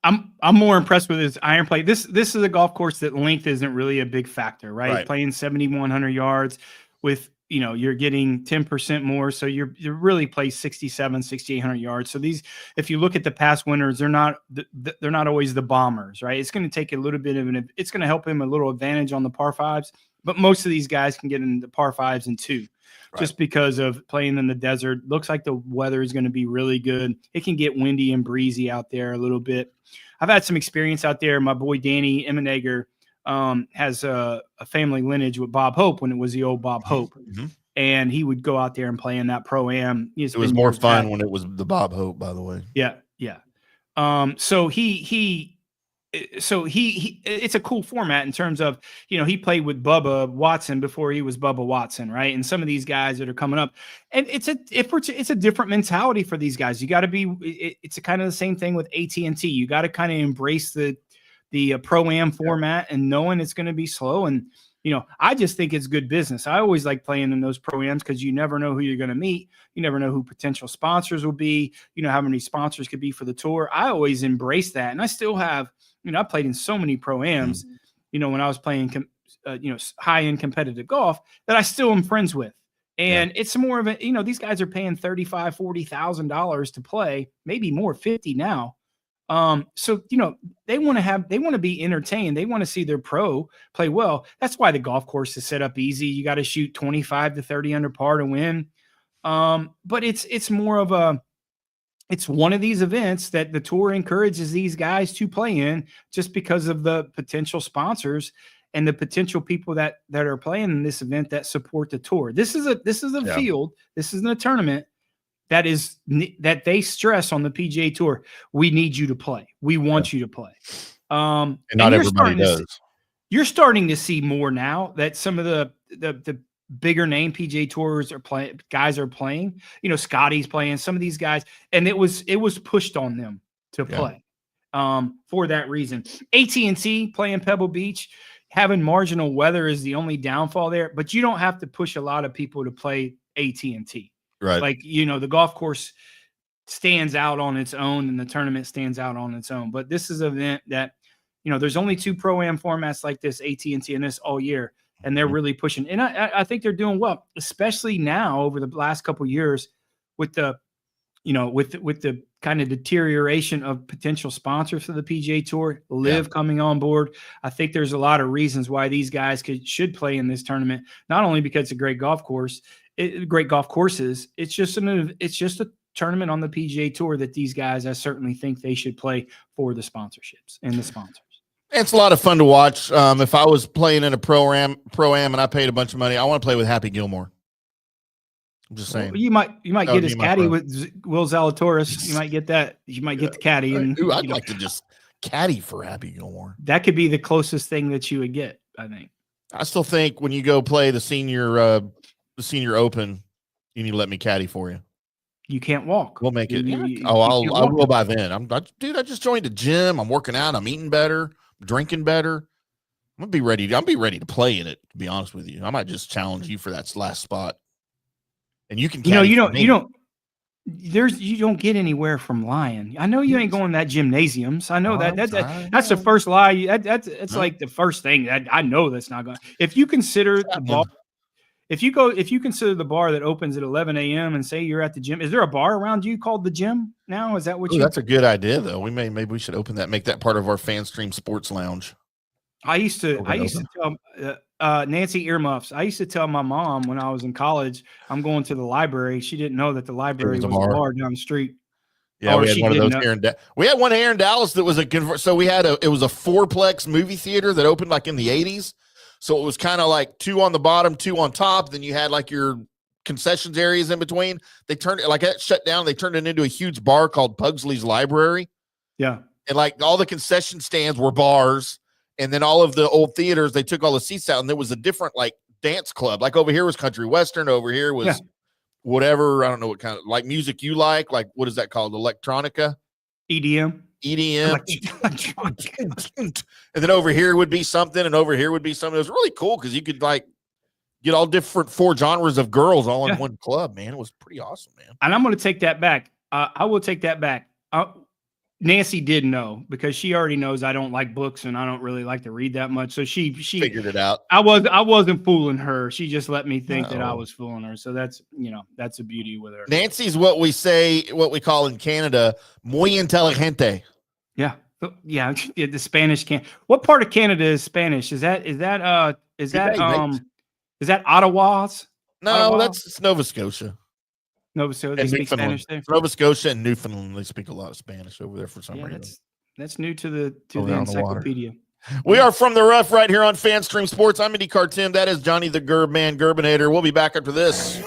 I'm more impressed with his iron play. This is a golf course that length isn't really a big factor, right? Playing 7,100 yards with, you're getting 10% more. So you really play 6,800 yards. So these, if you look at the past winners, they're not always the bombers, right? It's going to take a little bit of it's going to help him a little advantage on the par 5s, but most of these guys can get in the par 5s and 2. Just because of playing in the desert. Looks like the weather is going to be really good. It can get windy and breezy out there a little bit. I've had some experience out there. My boy Danny Emmenegger has a family lineage with Bob Hope when it was the old Bob Hope. Mm-hmm. and he would go out there and play in that pro-am. It was more fun when it was the Bob Hope, by the way. Yeah. So he it's a cool format in terms of, he played with Bubba Watson before he was Bubba Watson, right? And some of these guys that are coming up, and it's a different mentality for these guys. You got to be, it's a kind of the same thing with AT&T. You got to kind of embrace the pro-am format and knowing it's going to be slow. And, I just think it's good business. I always like playing in those pro-ams because you never know who you're going to meet. You never know who potential sponsors will be, how many sponsors could be for the tour. I always embrace that. And I still have, I played in so many pro-ams, when I was playing, high-end competitive golf that I still am friends with. And it's more of a, these guys are paying $35,000, $40,000 to play, maybe more, 50 now. So, they want to be entertained. They want to see their pro play well. That's why the golf course is set up easy. You got to shoot 25 to 30 under par to win. But it's more of it's one of these events that the tour encourages these guys to play in just because of the potential sponsors and the potential people that are playing in this event that support the tour. This is a field. This isn't a tournament that they stress on the PGA Tour. We need you to play. We want you to play. And not everybody does. You're starting to see more now that some of the bigger name PGA Tours guys are playing. Scotty's playing, some of these guys, and it was pushed on them to play for that reason. AT&T playing Pebble Beach, having marginal weather is the only downfall there, but you don't have to push a lot of people to play AT&T. Right. Like, the golf course stands out on its own and the tournament stands out on its own. But this is an event that, there's only 2 pro-am formats like this, AT&T and this all year. And they're really pushing. And I think they're doing well, especially now over the last couple of years with the, with the kind of deterioration of potential sponsors for the PGA Tour, Live coming on board. I think there's a lot of reasons why these guys should play in this tournament, not only because it's a great golf course, great golf courses. It's just a tournament on the PGA Tour that these guys, I certainly think they should play for the sponsorships and the sponsors. It's a lot of fun to watch. If I was playing in a pro-am and I paid a bunch of money, I want to play with Happy Gilmore. I'm just saying. Well, you might get his caddy with Will Zalatoris. You might get that. You might get the caddy. And I'd like to just caddy for Happy Gilmore. That could be the closest thing that you would get, I think. I still think when you go play the senior open, you need to let me caddy for you. You can't walk. We'll make it. I will by then. I just joined a gym. I'm working out. I'm eating better. I'm drinking better. I'm gonna be ready. I'll be ready to play in it. To be honest with you, I might just challenge you for that last spot. And you can, you don't get anywhere from lying. I know you ain't going to that gymnasiums. I know that's the first lie. That's like the first thing that I know that's not going. If you consider the bar, if you consider the bar that opens at 11 a.m. and say you're at the gym, is there a bar around you called the gym now? Is that what that's a good idea though. Maybe we should open that, make that part of our FanStream Sports Lounge. I used to tell Nancy Earmuffs. I used to tell my mom when I was in college, I'm going to the library. She didn't know that the library was a bar down the street. Yeah, we had one of those here we had one here in Dallas that was so it was a 4-plex movie theater that opened like in the 80s. So it was kind of like 2 on the bottom, 2 on top. Then you had like your concessions areas in between. They turned it like that shut down. They turned it into a huge bar called Pugsley's Library. Yeah. And like all the concession stands were bars. And then all of the old theaters, they took all the seats out, and there was a different like dance club. Like over here was country western. Over here was whatever. I don't know what kind of like music you like. Like what is that called? Electronica, EDM. And then over here would be something, and over here would be something. It was really cool because you could like get all different 4 genres of girls all in one club. Man, it was pretty awesome, man. And I'm going to take that back. I will take that back. Nancy did know because she already knows I don't like books and I don't really like to read that much. So she figured it out. I wasn't fooling her. She just let me think that I was fooling her. So that's a beauty with her. Nancy's what we call in Canada, muy inteligente. Yeah. Yeah. The Spanish what part of Canada is Spanish? Is that Ottawa's? No, Ottawa? it's Nova Scotia. Nova Scotia, they speak Spanish there. Nova Scotia and Newfoundland, they speak a lot of Spanish over there for some reason. That's new to the encyclopedia. We are from the rough right here on FanStream Sports. I'm IndyCarTim. That is Johnny the Gerbman, Gerbinator. We'll be back after this.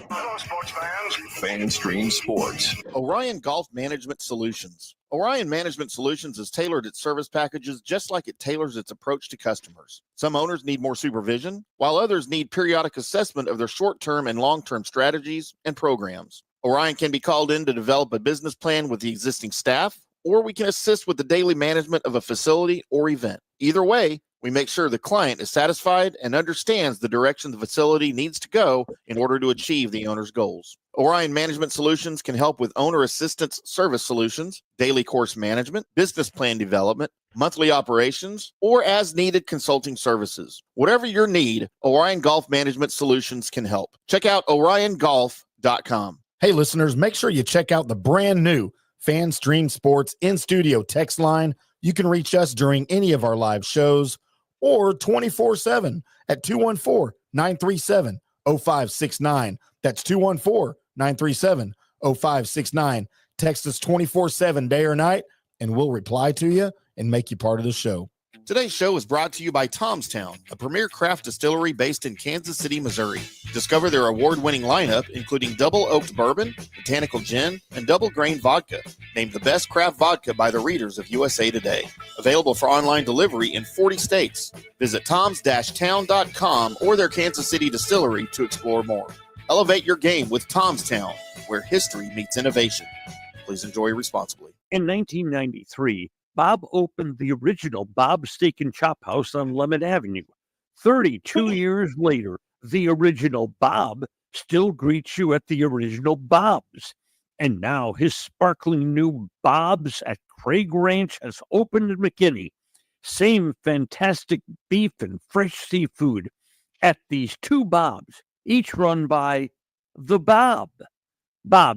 Hello, sports fans. FanStream Sports. Orion Golf Management Solutions. Orion Management Solutions has tailored its service packages just like it tailors its approach to customers. Some owners need more supervision, while others need periodic assessment of their short-term and long-term strategies and programs. Orion can be called in to develop a business plan with the existing staff, or we can assist with the daily management of a facility or event. Either way, we make sure the client is satisfied and understands the direction the facility needs to go in order to achieve the owner's goals. Orion Management Solutions can help with owner assistance service solutions, daily course management, business plan development, monthly operations, or as needed consulting services. Whatever your need, Orion Golf Management Solutions can help. Check out oriongolf.com. Hey, listeners, make sure you check out the brand new FanStream Sports in-studio text line. You can reach us during any of our live shows or 24/7 at 214-937-0569. That's 214-937-0569. Text us 24/7 day or night, and we'll reply to you and make you part of the show. Today's show is brought to you by Tom's Town, a premier craft distillery based in Kansas City, Missouri. Discover their award-winning lineup, including double oaked bourbon, botanical gin, and double grain vodka, named the best craft vodka by the readers of USA Today. Available for online delivery in 40 states. Visit toms-town.com or their Kansas City distillery to explore more. Elevate your game with Tom's Town, where history meets innovation. Please enjoy responsibly. In 1993, Bob opened the original Bob Steak and Chop House on Lemon Avenue. 32 years later, the original Bob still greets you at the original Bob's. And now his sparkling new Bob's at Craig Ranch has opened in McKinney. Same fantastic beef and fresh seafood at these two Bob's, each run by the Bob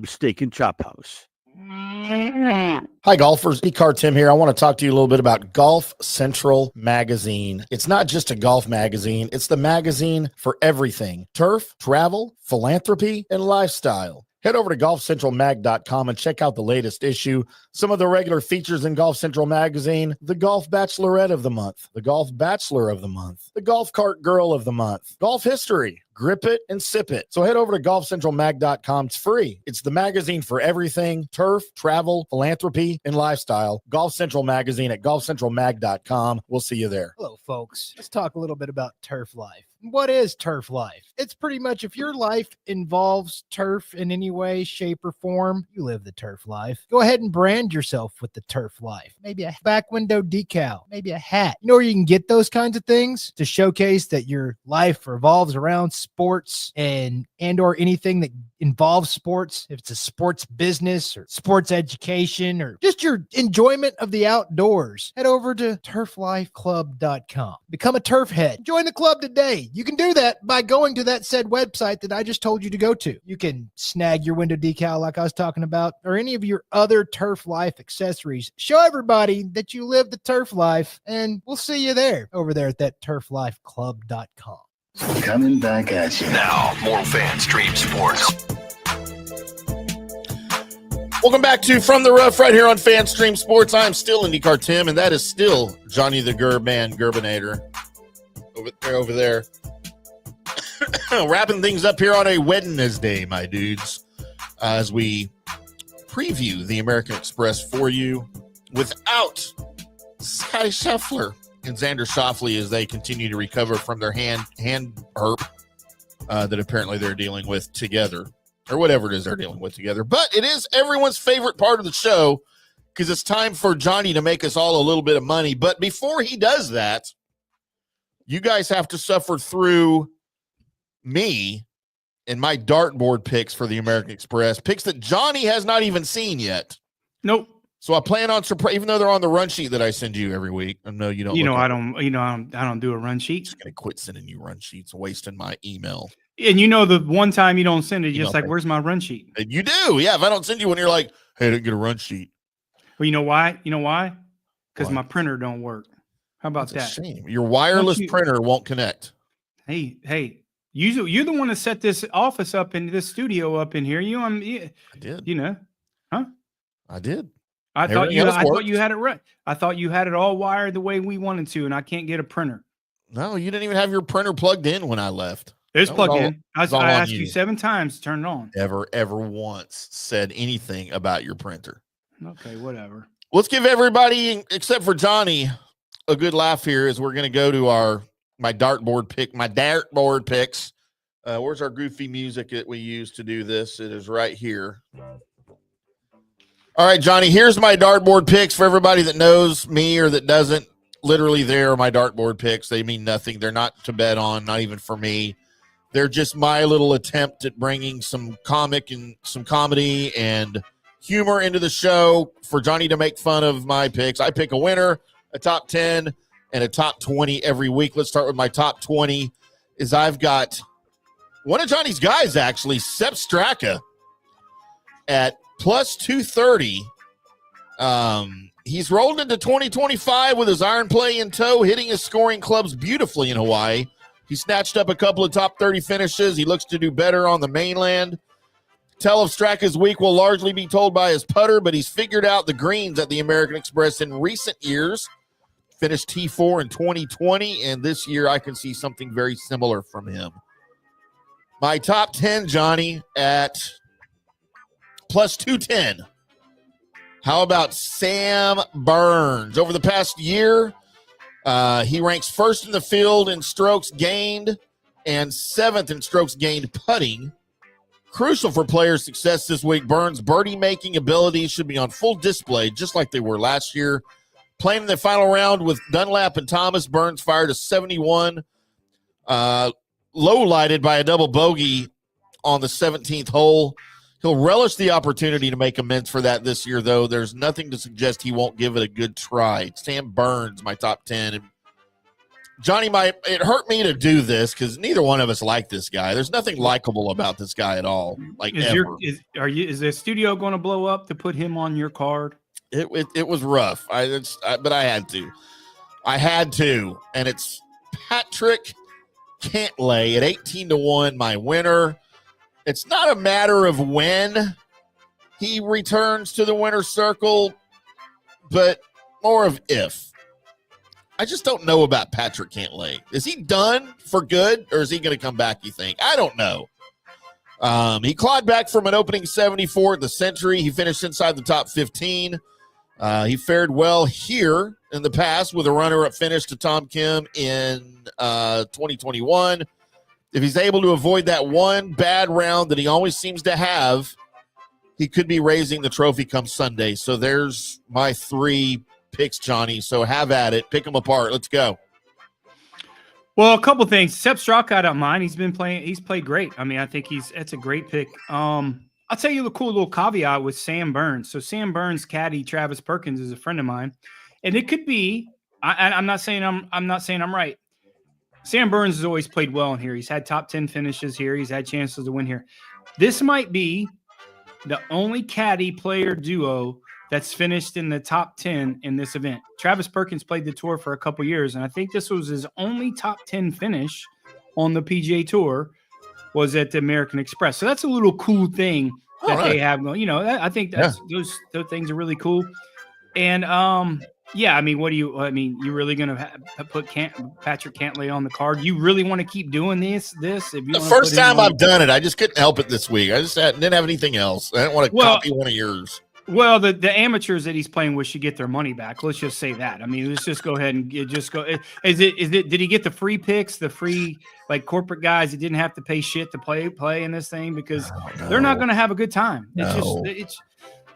Steak and Chop House. Hi, golfers. IndyCarTim here. I want to talk to you a little bit about Golf Central Magazine. It's not just a golf magazine. It's the magazine for everything: turf, travel, philanthropy, and lifestyle. Head over to golfcentralmag.com and check out the latest issue. Some of the regular features in Golf Central Magazine: the Golf Bachelorette of the Month, the Golf Bachelor of the Month, the Golf Cart Girl of the Month, Golf History, Grip It and Sip It. So head over to golfcentralmag.com. It's free. It's the magazine for everything: turf, travel, philanthropy, and lifestyle. Golf Central Magazine at golfcentralmag.com. We'll see you there. Hello, folks. Let's talk a little bit about turf life. What is turf life? It's pretty much, if your life involves turf in any way, shape, or form, you live the turf life. Go ahead and brand yourself with the turf life. Maybe a back window decal, maybe a hat. You know where you can get those kinds of things to showcase that your life revolves around sports and or anything that involves sports. If it's a sports business or sports education or just your enjoyment of the outdoors, head over to turflifeclub.com. Become a turf head. Join the club today. You can do that by going to that said website that I just told you to go to. You can snag your window decal like I was talking about, or any of your other turf life accessories. Show everybody that you live the turf life, and we'll see you there over there at that turflifeclub.com. Coming back at you. Now, more FanStream Sports. Welcome back to From the Rough right here on FanStream Sports. I'm still IndyCarTim, and that is still Johnny the Gerbman, Gerbinator. Over there. Wrapping things up here on a Wednesday, my dudes, as we preview the American Express for you without Scotty Scheffler and Xander Schauffele as they continue to recover from their hand herp that apparently they're dealing with together, or whatever it is they're dealing with together. But it is everyone's favorite part of the show because it's time for Johnny to make us all a little bit of money. But before he does that, you guys have to suffer through me and my dartboard picks for the American Express, picks that Johnny has not even seen yet. Nope. So I plan on surprise, even though they're on the run sheet that I send you every week. I know you don't. I don't do a run sheet. I'm just gonna quit sending you run sheets, wasting my email. And the one time you don't send it, you're just like, where's my run sheet? And you do, yeah. If I don't send you one, you're like, hey, I didn't get a run sheet. Well, you know why? Because my printer don't work. How about That's that? a shame. Your wireless printer won't connect. Hey, you're the one that set this office up in this studio up in here. I did. Huh? I did. I thought Everything else you works. had it right. I thought you had it all wired the way we wanted to, and I can't get a printer. No, you didn't even have your printer plugged in when I left. It's That was plugged all- in. was I all on asked you. you 7 times to turn it on. Ever once said anything about your printer. Okay, whatever. Let's give everybody, except for Johnny, a good laugh here as we're going to go to my dartboard picks. Where's our goofy music that we use to do this? It is right here. All right, Johnny, here's my dartboard picks for everybody that knows me or that doesn't. Literally, there are my dartboard picks. They mean nothing. They're not to bet on, not even for me. They're just my little attempt at bringing some comedy and humor into the show for Johnny to make fun of my picks. I pick a winner, a top 10, and a top 20 every week. Let's start with my top 20. I've got one of Johnny's guys, actually, Sepp Straka, at plus 230. He's rolled into 2025 with his iron play in tow, hitting his scoring clubs beautifully in Hawaii. He snatched up a couple of top 30 finishes. He looks to do better on the mainland. Tell of Straka's week will largely be told by his putter, but he's figured out the greens at the American Express in recent years. Finished T4 in 2020, and this year I can see something very similar from him. My top 10, Johnny, at plus 210. How about Sam Burns? Over the past year, he ranks first in the field in strokes gained and 7th in strokes gained putting. Crucial for players' success this week, Burns' birdie-making abilities should be on full display, just like they were last year. Playing in the final round with Dunlap and Thomas, Burns fired a 71, low-lighted by a double bogey on the 17th hole. He'll relish the opportunity to make amends for that this year, though. There's nothing to suggest he won't give it a good try. Sam Burns, my top 10. And Johnny, it hurt me to do this because neither one of us like this guy. There's nothing likable about this guy at all. Like, is the studio going to blow up to put him on your card? It was rough. But I had to. And it's Patrick Cantlay at 18-1, my winner. It's not a matter of when he returns to the winner's circle, but more of if. I just don't know about Patrick Cantlay. Is he done for good, or is he going to come back, you think? I don't know. He clawed back from an opening 74 at the Century. He finished inside the top 15. He fared well here in the past with a runner-up finish to Tom Kim in 2021. If he's able to avoid that one bad round that he always seems to have, he could be raising the trophy come Sunday. So there's my 3 picks, Johnny. So have at it. Pick them apart. Let's go. Well, a couple things. Sepp Straka, I don't mind. He's played great. I mean, I think that's a great pick. I'll tell you the cool little caveat with Sam Burns. So Sam Burns' caddy, Travis Perkins, is a friend of mine. And it could be, I'm not saying I'm right. Sam Burns has always played well in here. He's had top 10 finishes here. He's had chances to win here. This might be the only caddy player duo that's finished in the top 10 in this event. Travis Perkins played the tour for a couple years, and I think this was his only top 10 finish on the PGA Tour was at the American Express. So that's a little cool thing that they have going. You know, I think those things are really cool. And yeah, I mean, you really going to put Patrick Cantlay on the card? You really want to keep doing this? If you the first time I've done it, I just couldn't help it this week. I just didn't have anything else. I didn't want to copy one of yours. Well, the amateurs that he's playing with should get their money back. Let's just say that. I mean, let's just go ahead and just go. Did he get the free picks, the free like corporate guys that didn't have to pay shit to play in this thing because they're not going to have a good time. It's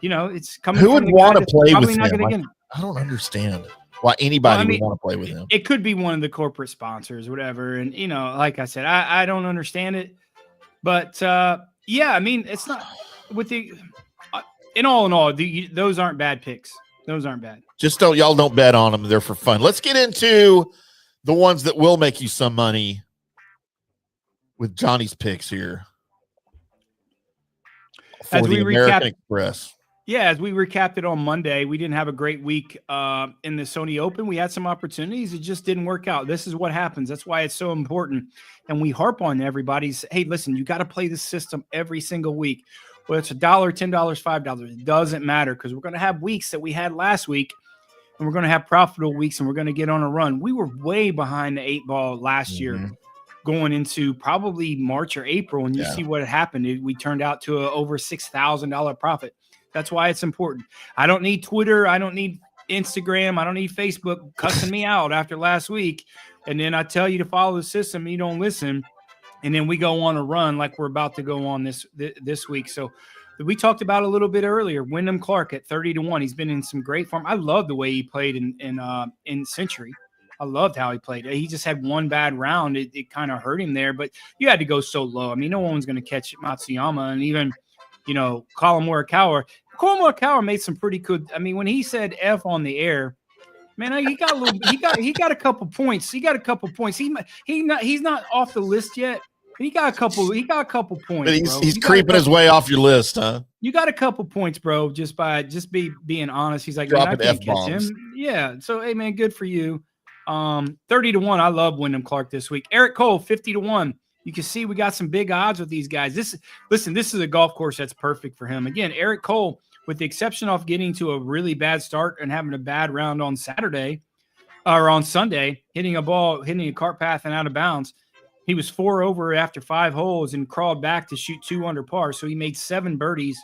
it's coming. Who would want to play with him? I don't understand why anybody would want to play with him. It could be one of the corporate sponsors, whatever. And like I said, I don't understand it, but yeah, I mean, it's not with the. In all, those aren't bad picks. Those aren't bad. Just y'all don't bet on them. They're for fun. Let's get into the ones that will make you some money with Johnny's picks here. As we American Express. Yeah, as we recapped it on Monday, we didn't have a great week in the Sony Open. We had some opportunities. It just didn't work out. This is what happens. That's why it's so important. And we harp on everybody's, hey, listen, you got to play this system every single week. whether it's $1, $10, $5, it doesn't matter because we're going to have weeks that we had last week, and we're going to have profitable weeks, and we're going to get on a run. We were way behind the 8-ball last year going into probably March or April, and you see what happened. We turned out to a over $6,000 profit. That's why it's important. I don't need Twitter. I don't need Instagram. I don't need Facebook cussing me out after last week. And then I tell you to follow the system, and you don't listen. And then we go on a run like we're about to go on this week. So we talked about a little bit earlier, Wyndham Clark at 30-1. He's been in some great form. I love the way he played in Century. I loved how he played. He just had one bad round. It kind of hurt him there, but you had to go so low. I mean, no one's going to catch Matsuyama, and even, Colin Morikawa made some pretty good. I mean, when he said F on the air, man, he got a little. He got a couple points. He's not off the list yet. But he got a couple points. But he's creeping his way off your list, huh? You got a couple points, bro. Just being honest. He's like, dropping man, I can't F-bombs. catch him. Yeah. So hey, man, good for you. 30-1. I love Wyndham Clark this week. Eric Cole, 50-1. You can see we got some big odds with these guys. This is a golf course that's perfect for him. Again, Eric Cole, with the exception of getting to a really bad start and having a bad round on Saturday or on Sunday, hitting a cart path and out of bounds. He was 4 over after 5 holes and crawled back to shoot 2 under par. So he made 7 birdies,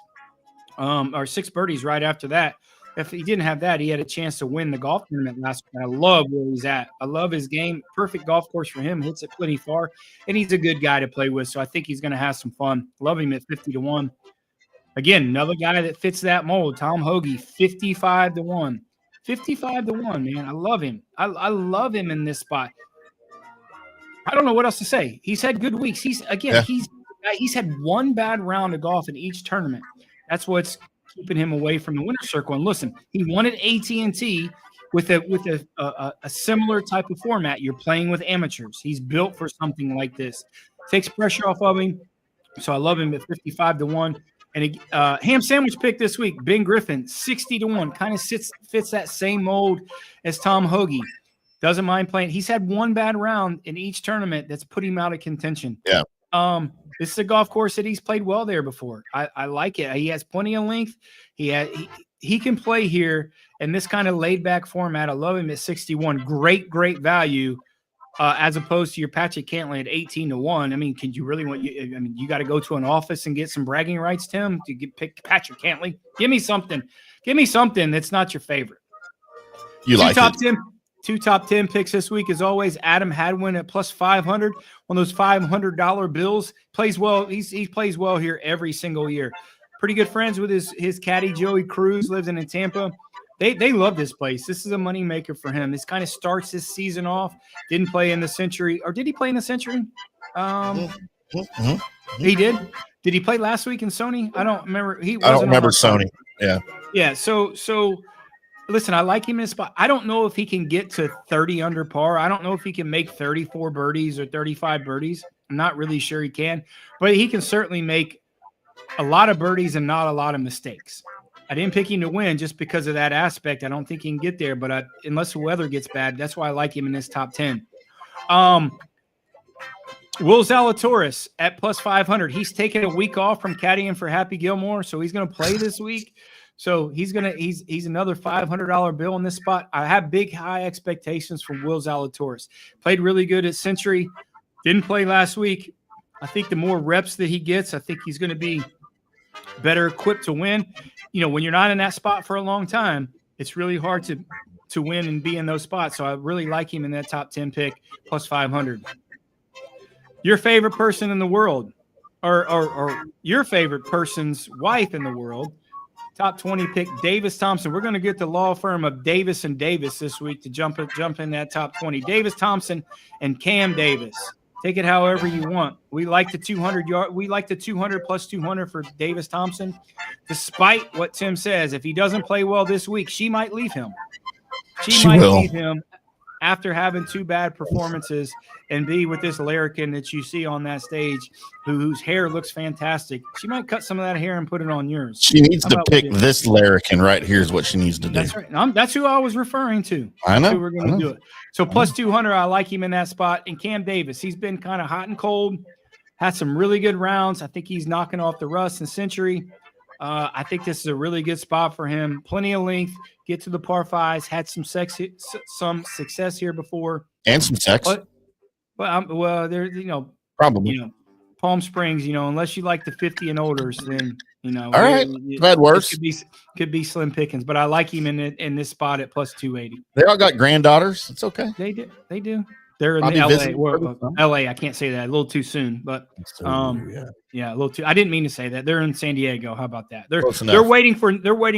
or 6 birdies right after that. If he didn't have that, he had a chance to win the golf tournament last week. I love where he's at. I love his game. Perfect golf course for him. Hits it plenty far, and he's a good guy to play with. So I think he's going to have some fun. Love him at 50-1. Again, another guy that fits that mold. Tom Hoagie, 55-1. 55-1, man. I love him. I love him in this spot. I don't know what else to say. He's had good weeks. He's had one bad round of golf in each tournament. That's what's keeping him away from the winner's circle. And listen, he won at AT&T with a similar type of format. You're playing with amateurs. He's built for something like this. Takes pressure off of him. So I love him at 55-1. And a ham sandwich pick this week, Ben Griffin, 60-1. Kind of fits that same mold as Tom Hoagie. Doesn't mind playing. He's had one bad round in each tournament that's put him out of contention. Yeah. This is a golf course that he's played well there before. I like it. He has plenty of length. He can play here in this kind of laid back format. I love him at 61. Great value. As opposed to your Patrick Cantlay at 18-1. I mean, can you really you got to go to an office and get some bragging rights, Tim, to pick Patrick Cantlay? Give me something that's not your favorite. Two top 10 picks this week, as always. Adam Hadwin at plus 500 on those $500 bills. Plays well. He plays well here every single year. Pretty good friends with his caddy Joey Cruz, lives in Tampa. They love this place. This is a money maker for him. This kind of starts this season off. Didn't play in the Century, or did he play in the Century? He did. Did he play last week in Sony? I don't remember. I don't remember Sony. Yeah. So listen, I like him in this spot. I don't know if he can get to 30 under par. I don't know if he can make 34 birdies or 35 birdies. I'm not really sure he can, but he can certainly make a lot of birdies and not a lot of mistakes. I didn't pick him to win just because of that aspect. I don't think he can get there, but unless the weather gets bad, that's why I like him in this top 10. Will Zalatoris at plus 500. He's taking a week off from caddying for Happy Gilmore, so he's going to play this week. So he's another $500 bill in this spot. I have high expectations from Will Zalatoris. Played really good at Century. Didn't play last week. I think the more reps that he gets, I think he's going to be better equipped to win. When you're not in that spot for a long time, it's really hard to win and be in those spots. So I really like him in that top 10 pick, plus 500. Your favorite person in the world, or your favorite person's wife in the world, top 20 pick, Davis Thompson. We're going to get the law firm of Davis and Davis this week to jump in that top 20. Davis Thompson and Cam Davis. Take it however you want. We like the 200 yard. We like the 200 plus 200 for Davis Thompson. Despite what Tim says, if he doesn't play well this week, she might leave him. She might leave him after having 2 bad performances and be with this larrikin that you see on that stage, whose hair looks fantastic. She might cut some of that hair and put it on yours. She needs to pick this larrikin right here is what she needs to do. That's right. That's who I was referring to. I know. That's who we're going to do it. So plus 200, I like him in that spot. And Cam Davis, he's been kind of hot and cold. Had some really good rounds. I think he's knocking off the Russ and Century. I think this is a really good spot for him. Plenty of length. Get to the par fives. Had some success here before. And some sex. Well, there, Probably. Palm Springs, unless you like the 50 and olders, then All right, that works. Could be slim pickings, but I like him in this spot at plus 280. They all got granddaughters. It's okay. They do. They're in Probably LA. LA. I can't say that. A little too soon, but yeah, a little too. I didn't mean to say that. They're in San Diego. How about that? They're waiting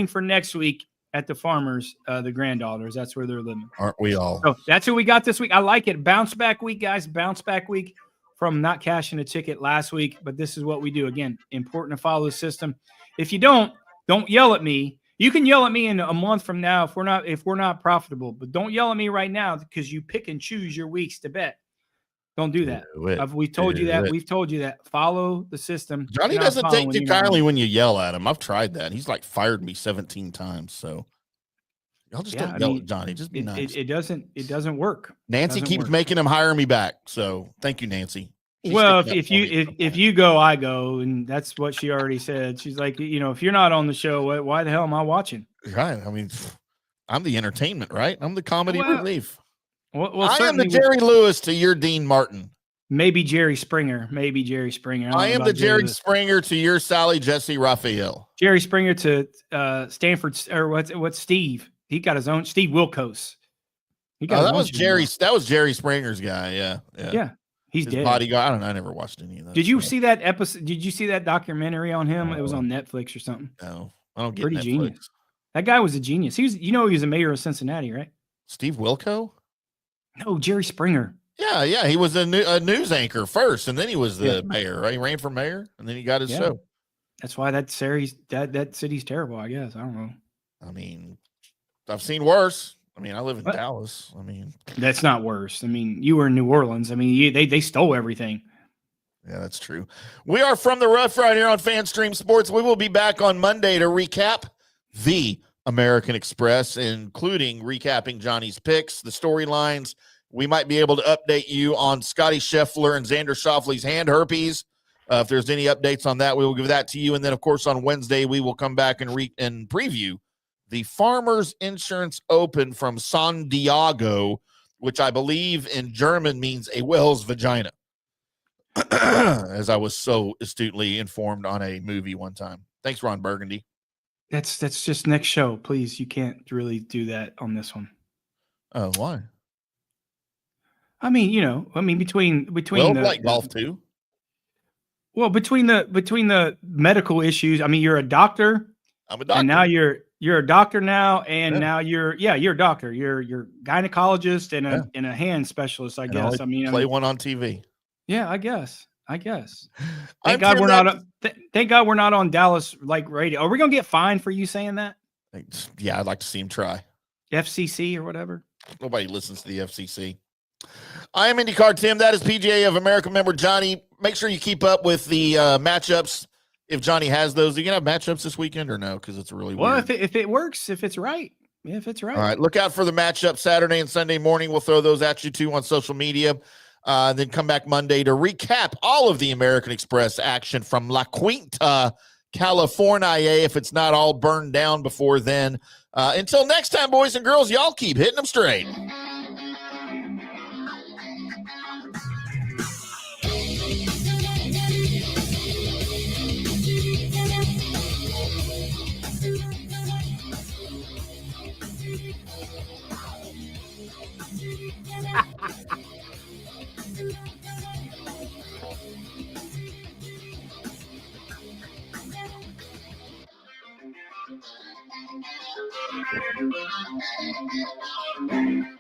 for next week at the Farmers, the granddaughters. That's where they're living. Aren't we all? So that's who we got this week. I like it. Bounce back week, guys. Bounce back week from not cashing a ticket last week, but this is what we do. Again, important to follow the system. If you don't yell at me. You can yell at me in a month from now if we're not profitable, but don't yell at me right now because you pick and choose your weeks to bet. Don't do that. We've told you that. We've told you that. Follow the system. Johnny doesn't take too kindly when you yell at him. I've tried that. He's like fired me 17 times. So y'all just don't yell at Johnny. Just be nice. It doesn't work. Nancy keeps making him hire me back. So thank you, Nancy. Well, if you go, I go, and that's what she already said. She's like, if you're not on the show, why the hell am I watching? Right. I mean, I'm the entertainment, right? I'm the comedy relief. Well, I am the Jerry Lewis to your Dean Martin. Maybe Jerry Springer. I am the Jerry Springer to your Sally Jesse Raphael. Jerry Springer to Stanford, or what's Steve? He got his own Steve Wilkos. That was Jerry. That was Jerry Springer's guy. Yeah. He's dead. Bodyguard. I don't know. I never watched any of that. Did you see that episode? Did you see that documentary on him? It was on Netflix or something. No, I don't get Pretty Netflix. Genius. That guy was a genius. He was, he was a mayor of Cincinnati, right? Steve Wilco? No, Jerry Springer. Yeah. He was a news anchor first, and then he was the mayor, right? He ran for mayor, and then he got his show. That's why that city's terrible, I guess. I don't know. I mean, I've seen worse. I mean, I live in Dallas. I mean, that's not worse. I mean, you were in New Orleans. I mean, they stole everything. Yeah, that's true. We are from the rough right here on FanStream Sports. We will be back on Monday to recap the American Express, including recapping Johnny's picks, the storylines. We might be able to update you on Scotty Scheffler and Xander Schauffele's hand herpes. If there's any updates on that, we will give that to you. And then, of course, on Wednesday, we will come back and preview the Farmers Insurance Open from San Diego, which I believe in German means a whale's vagina, as I was so astutely informed on a movie one time. Thanks, Ron Burgundy. That's just next show. Please, you can't really do that on this one. Oh, why? I mean, between like golf too. Well, between the medical issues, I mean, you're a doctor. I'm a doctor. And now you're a doctor now, and now you're a doctor. You're gynecologist and a hand specialist, I guess. I mean, play one on TV. Yeah, I guess. Thank God we're not on Dallas like radio. Are we gonna get fined for you saying that? Yeah, I'd like to see him try. FCC or whatever. Nobody listens to the FCC. I am IndyCarTim. That is PGA of America member Johnny. Make sure you keep up with the matchups. If Johnny has those, are you going to have matchups this weekend or no? Because it's really weird. If it works, if it's right. All right. Look out for the matchup Saturday and Sunday morning. We'll throw those at you too on social media. Then come back Monday to recap all of the American Express action from La Quinta, California, if it's not all burned down before then. Until next time, boys and girls, y'all keep hitting them straight. Thank you.